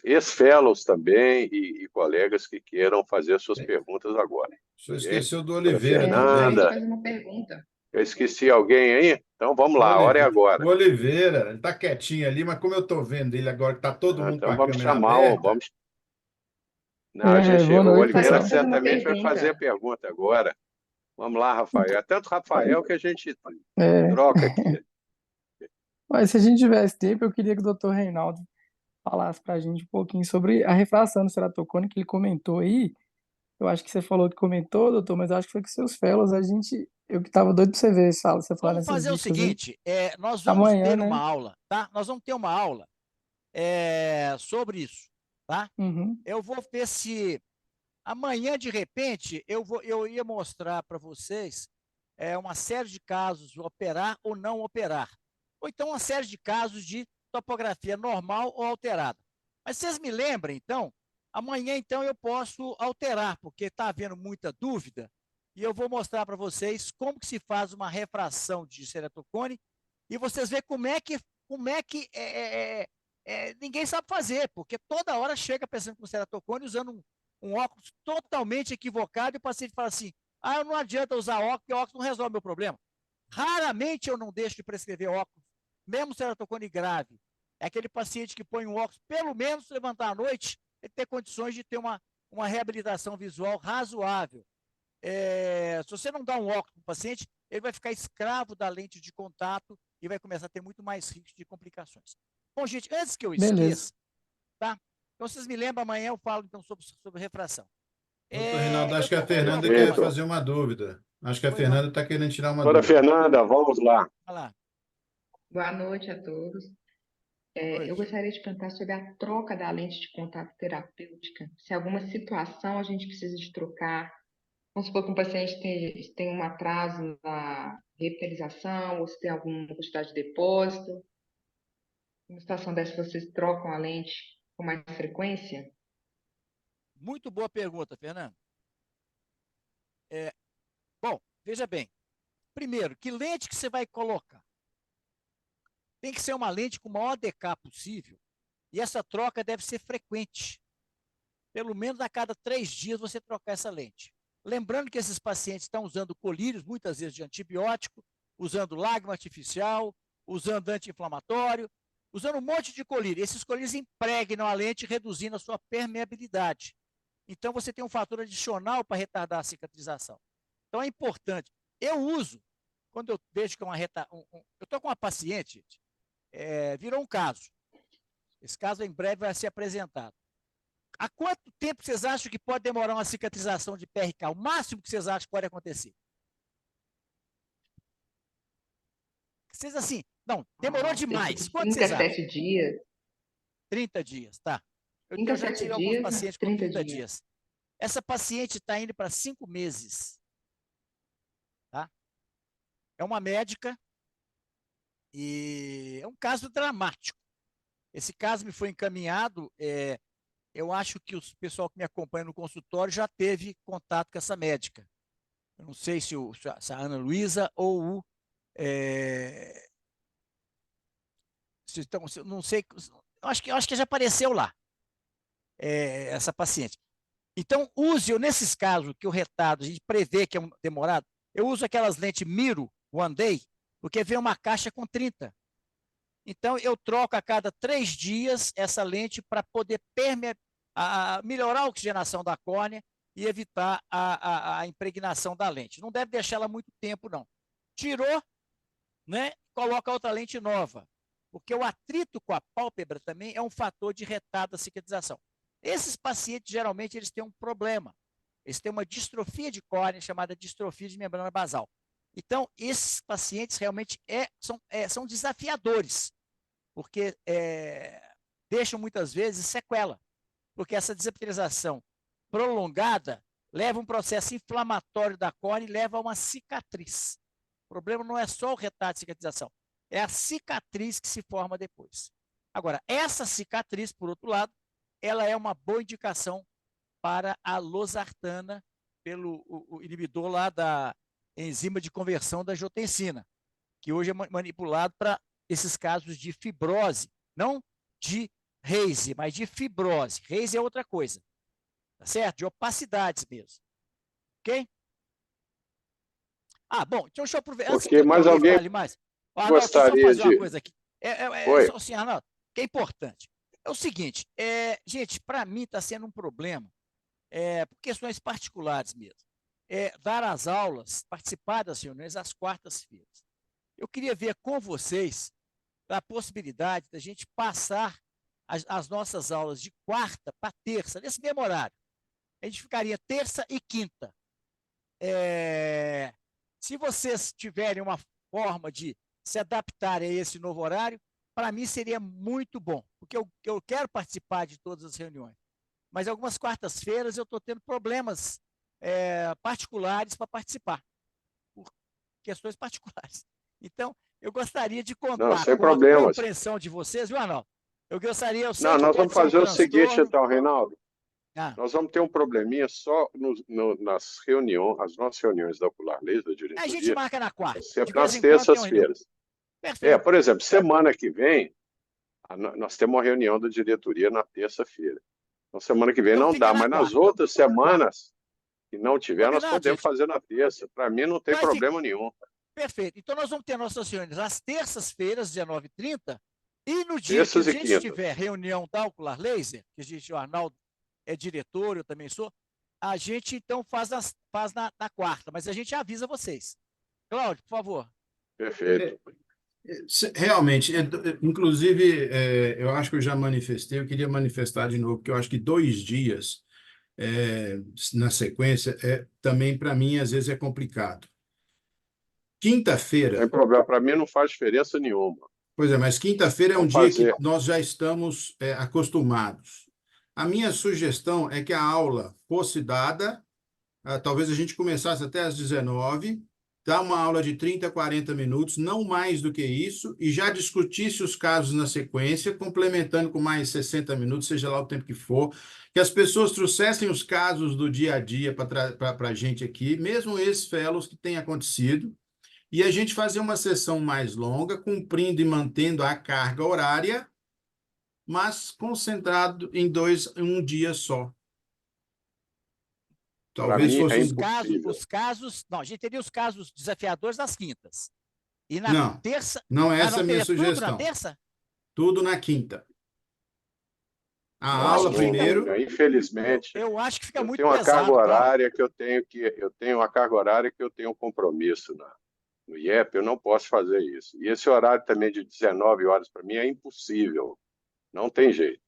ex-fellows também e colegas que queiram fazer suas perguntas agora. O senhor esqueceu do Oliveira também. fazer uma pergunta. Eu esqueci alguém aí? Então vamos lá, a hora é O agora. Oliveira, ele está quietinho ali, mas como eu estou vendo ele agora que está todo mundo com Então a vamos câmera chamar aberta, Não, a gente, Boa o noite, Oliveira Rafael, pessoal. fazer uma certamente vai fazer a pergunta. pergunta agora. Vamos lá, Rafael. É tanto Rafael que a gente É, troca aqui. mas se a gente tivesse tempo, eu queria que o doutor Reinaldo falasse para a gente um pouquinho sobre a refração do ceratocone que ele comentou aí. Eu acho que você falou que comentou, doutor, mas eu acho que foi com seus fellows. Eu que estava doido para você ver você falar Vamos nessas fazer o dicas aí. seguinte, nós vamos Amanhã, ter uma né? aula, tá? Nós vamos ter uma aula sobre isso, tá? Uhum. Eu vou ver se amanhã, de repente, eu ia mostrar para vocês uma série de casos, operar ou não operar. Ou então uma série de casos de topografia normal ou alterada. Mas vocês me lembrem, então, amanhã, então, eu posso alterar, porque está havendo muita dúvida, e eu vou mostrar para vocês como que se faz uma refração de ceratocone, e vocês verem como é que ninguém sabe fazer, porque toda hora chega pensando com ceratocone usando um óculos totalmente equivocado, e o paciente fala assim, não adianta usar óculos, porque óculos não resolve meu problema. Raramente eu não deixo de prescrever óculos, mesmo ceratocone grave. É aquele paciente que põe um óculos, pelo menos levantar à noite, ele ter condições de ter uma reabilitação visual razoável. Se você não dá um óculos para o paciente, ele vai ficar escravo da lente de contato e vai começar a ter muito mais risco de complicações. Bom, gente, antes que eu Beleza. esqueça, tá? Então, vocês me lembram, amanhã eu falo então sobre refração. doutor Reinaldo, Eu acho que a estou com um Fernanda problema quer aqui. Perfeito. fazer uma dúvida. Acho que a Pois não. Fernanda está querendo tirar uma Doutora dúvida. Fernanda, vamos lá. Olha lá. Boa noite a todos. Eu Noite. gostaria de perguntar sobre a troca da lente de contato terapêutica. Se alguma situação a gente precisa de trocar. Vamos supor que um paciente tem um atraso na revitalização, ou se tem alguma quantidade de depósito. Numa situação dessa, vocês trocam a lente com mais frequência? Muito boa pergunta, Fernando. Bom, veja bem. Primeiro, que lente que você vai colocar? Tem que ser uma lente com o maior DK possível, e essa troca deve ser frequente. Pelo menos a cada 3 dias você trocar essa lente. Lembrando que esses pacientes estão usando colírios, muitas vezes de antibiótico, usando lágrima artificial, usando anti-inflamatório, usando um monte de colírio. Esses colírios impregnam a lente, reduzindo a sua permeabilidade. Então, você tem um fator adicional para retardar a cicatrização. Então, é importante. Eu uso, quando eu vejo que é uma eu estou com uma paciente, virou um caso. Esse caso, em breve, vai ser apresentado. Há quanto tempo vocês acham que pode demorar uma cicatrização de PRK? O máximo que vocês acham que pode acontecer? Vocês assim, não, demorou demais. Quanto vocês acham? 37 dias. 30 dias, tá. Eu já 37 tive alguns dias, pacientes com 30 30 dias. dias. Essa paciente está indo para 5 meses. Tá? É uma médica e é um caso dramático. Esse caso me foi encaminhado, eu acho que o pessoal que me acompanha no consultório já teve contato com essa médica. Eu não sei se a Ana Luísa ou o... não sei, acho que já apareceu lá, essa paciente. Então, use, nesses casos que o retardo, a gente prevê que é demorado, eu uso aquelas lentes Miro One Day, porque vem uma caixa com 30. Então, eu troco a cada 3 dias essa lente para poder melhorar a oxigenação da córnea e evitar a impregnação da lente. Não deve deixar ela muito tempo, não. Tirou, né? Coloca outra lente nova, porque o atrito com a pálpebra também é um fator de retardo da cicatrização. Esses pacientes, geralmente, eles têm um problema. Eles têm uma distrofia de córnea chamada distrofia de membrana basal. Então, esses pacientes realmente são desafiadores, porque deixam muitas vezes sequela, porque essa desepitelização prolongada leva a um processo inflamatório da córnea e leva a uma cicatriz. O problema não é só o retardo de cicatrização, é a cicatriz que se forma depois. Agora, essa cicatriz, por outro lado, ela é uma boa indicação para a losartana, pelo o inibidor lá da enzima de conversão da angiotensina, que hoje é manipulado para esses casos de fibrose, não de Reise, mas de fibrose. Reise é outra coisa, tá certo? De opacidades mesmo, ok? Bom, então deixa eu aproveitar. Antes Porque que mais alguém alguém fale mais. Arnaldo, deixa eu só gostaria fazer uma de... coisa aqui. Oi. Só assim, Arnaldo, que é importante. É o seguinte, gente, para mim está sendo um problema, por questões particulares mesmo. Dar as aulas, participar das reuniões às quartas-feiras. Eu queria ver com vocês a possibilidade da gente passar as nossas aulas de quarta para terça, nesse mesmo horário. A gente ficaria terça e quinta. Se vocês tiverem uma forma de se adaptarem a esse novo horário, para mim seria muito bom, porque eu quero participar de todas as reuniões. Mas algumas quartas-feiras eu estou tendo problemas particulares para participar, por questões particulares. Então, eu gostaria de Não, contar sem com a problemas. compreensão de vocês, viu, Arnaldo? Eu sei Não, que nós pode vamos ser um fazer o seguinte, transtorno. então, Reinaldo. Ah, Nós vamos ter um probleminha só nas reuniões, as nossas reuniões da Ocular Leis, da a gente diretoria, marca na quarta. sempre De vez nas em quando tem uma reunião. terças-feiras. Perfeito. Por exemplo, semana que vem, nós temos uma reunião da diretoria na terça-feira. Então, semana que vem Então não fica dá, na mas nas quarta. outras semanas que não tiver, nós Combinado, podemos gente? fazer na terça. Para mim, não tem Vai ficar problema nenhum. perfeito. Então, nós vamos ter nossas reuniões às terças-feiras, 19h30, e no dia que a Terças e gente quintas. tiver reunião da Ocular Laser, o Arnaldo é diretor, eu também sou, a gente então faz na quarta, mas a gente avisa vocês. Cláudio, por favor. Perfeito. Realmente, inclusive, eu acho que eu já manifestei, eu queria manifestar de novo, porque eu acho que 2 dias na sequência também, para mim, às vezes é complicado. Sem Quinta-feira, problema. Para mim, não faz diferença nenhuma. pois é, mas quinta-feira é um Vamos dia fazer. que nós já estamos acostumados. A minha sugestão é que a aula fosse dada, talvez a gente começasse até às 19h, dar uma aula de 30, 40 minutos, não mais do que isso, e já discutisse os casos na sequência, complementando com mais 60 minutos, seja lá o tempo que for, que as pessoas trouxessem os casos do dia a dia para a gente aqui, mesmo esses fellows que têm acontecido, e a gente fazer uma sessão mais longa, cumprindo e mantendo a carga horária, mas concentrado em um dia só. Para Talvez mim, fosse é Os impossível. casos, não, a gente teria os casos desafiadores nas quintas. E na Não, terça, não essa é não a minha teria tudo na sugestão. terça? Tudo na quinta. A Eu acho aula que fica primeiro. Infelizmente, Eu acho que fica eu muito tenho uma carga pesado, Cláudio. horária que eu tenho uma carga horária que eu tenho um compromisso no IEP, eu não posso fazer isso. E esse horário também de 19 horas para mim é impossível. Não tem jeito.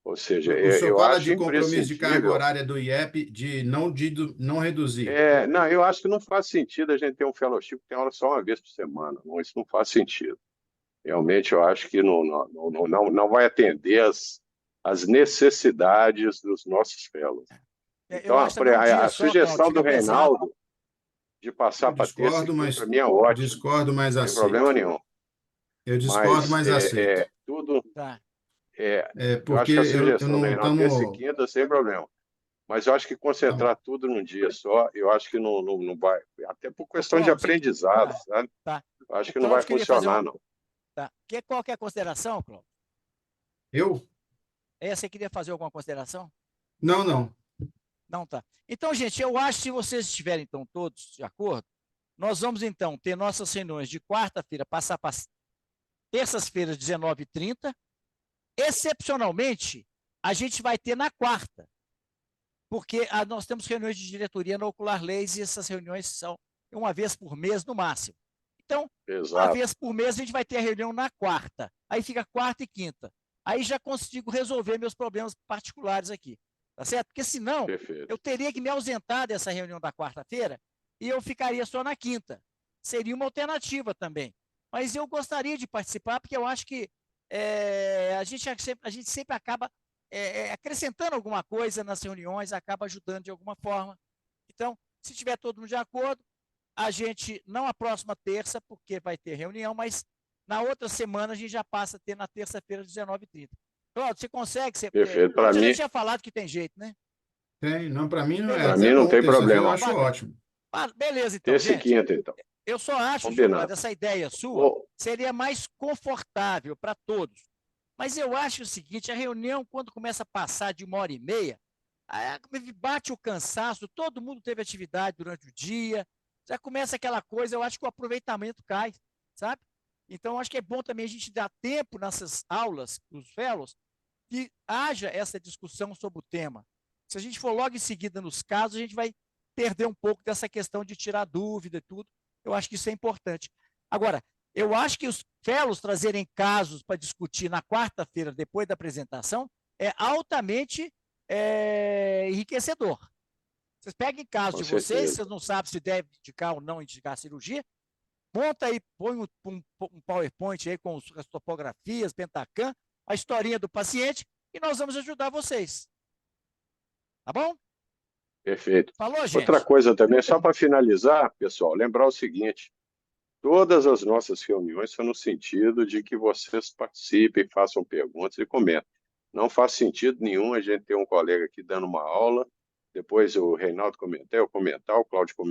Ou seja, O senhor eu fala acho de compromisso de carga imprescindível. horária do IEP de não reduzir. Não, eu acho que não faz sentido a gente ter um fellowship que tem aula só uma vez por semana. Não, isso não faz sentido. Realmente, eu acho que não vai atender as necessidades dos nossos fellows. Eu Então, acho também um dia a só, sugestão Cláudio, do fica pesado. Reinaldo de passar Eu para terça, discordo, mas para mim é ótimo, discordo, mas sem problema aceito. nenhum. Eu discordo, mas aceito. Tudo. Tá. Eu Porque acho que a eu sugestão do não Reinaldo, terça e estamos. quinta, sem problema. Mas eu acho que concentrar tudo num dia só, eu acho que não vai. Até por questão de Cláudio, aprendizado, sabe? tá. Eu acho O que não vai Cláudio queria fazer funcionar, não. Tá. Qual que é a consideração, Cláudio? Eu? Você queria fazer alguma consideração? Não. Não, tá. Então, gente, eu acho que se vocês estiverem, então, todos de acordo, nós vamos, então, ter nossas reuniões de quarta-feira, passar para terças-feiras, 19h30. Excepcionalmente, a gente vai ter na quarta, porque nós temos reuniões de diretoria na Ocular Leis e essas reuniões são uma vez por mês, no máximo. Então, uma vez por mês, a gente vai ter a reunião na quarta. Aí fica quarta e quinta. Aí já consigo resolver meus problemas particulares aqui. Tá certo? Porque senão, eu teria que me ausentar dessa reunião da quarta-feira e eu ficaria só na quinta. Seria uma alternativa também. Mas eu gostaria de participar, porque eu acho que a gente sempre acaba acrescentando alguma coisa nas reuniões, acaba ajudando de alguma forma. Então, se tiver todo mundo de acordo, a gente, não a próxima terça, porque vai ter reunião, mas na outra semana a gente já passa a ter na terça-feira, 19h30. Cláudio, você consegue? Perfeito, para mim. mim. Já tinha falado que tem jeito, né? Tem, não, para mim não é. Para mim não tem problema. Eu acho ótimo. Beleza, então, Terça e gente. quinta, então. Eu só acho, Combinado. essa ideia sua seria mais confortável para todos. Mas eu acho o seguinte, a reunião, quando começa a passar de 1h30, bate o cansaço, todo mundo teve atividade durante o dia, já começa aquela coisa, eu acho que o aproveitamento cai, sabe? Então, acho que é bom também a gente dar tempo nessas aulas, os fellows, que haja essa discussão sobre o tema. Se a gente for logo em seguida nos casos, a gente vai perder um pouco dessa questão de tirar dúvida e tudo. Eu acho que isso é importante. Agora, eu acho que os fellows trazerem casos para discutir na quarta-feira, depois da apresentação, é altamente enriquecedor. Vocês peguem casos Com de vocês, certeza. vocês não sabem se deve indicar ou não indicar cirurgia, monta aí, põe um PowerPoint aí com as topografias, Pentacam, a historinha do paciente, e nós vamos ajudar vocês. Tá bom? Perfeito. Falou, gente? Outra coisa também, só para finalizar, pessoal, lembrar o seguinte: todas as nossas reuniões são no sentido de que vocês participem, façam perguntas e comentem. Não faz sentido nenhum a gente ter um colega aqui dando uma aula, depois o Reinaldo comentar, eu comentar, o Cláudio comentar,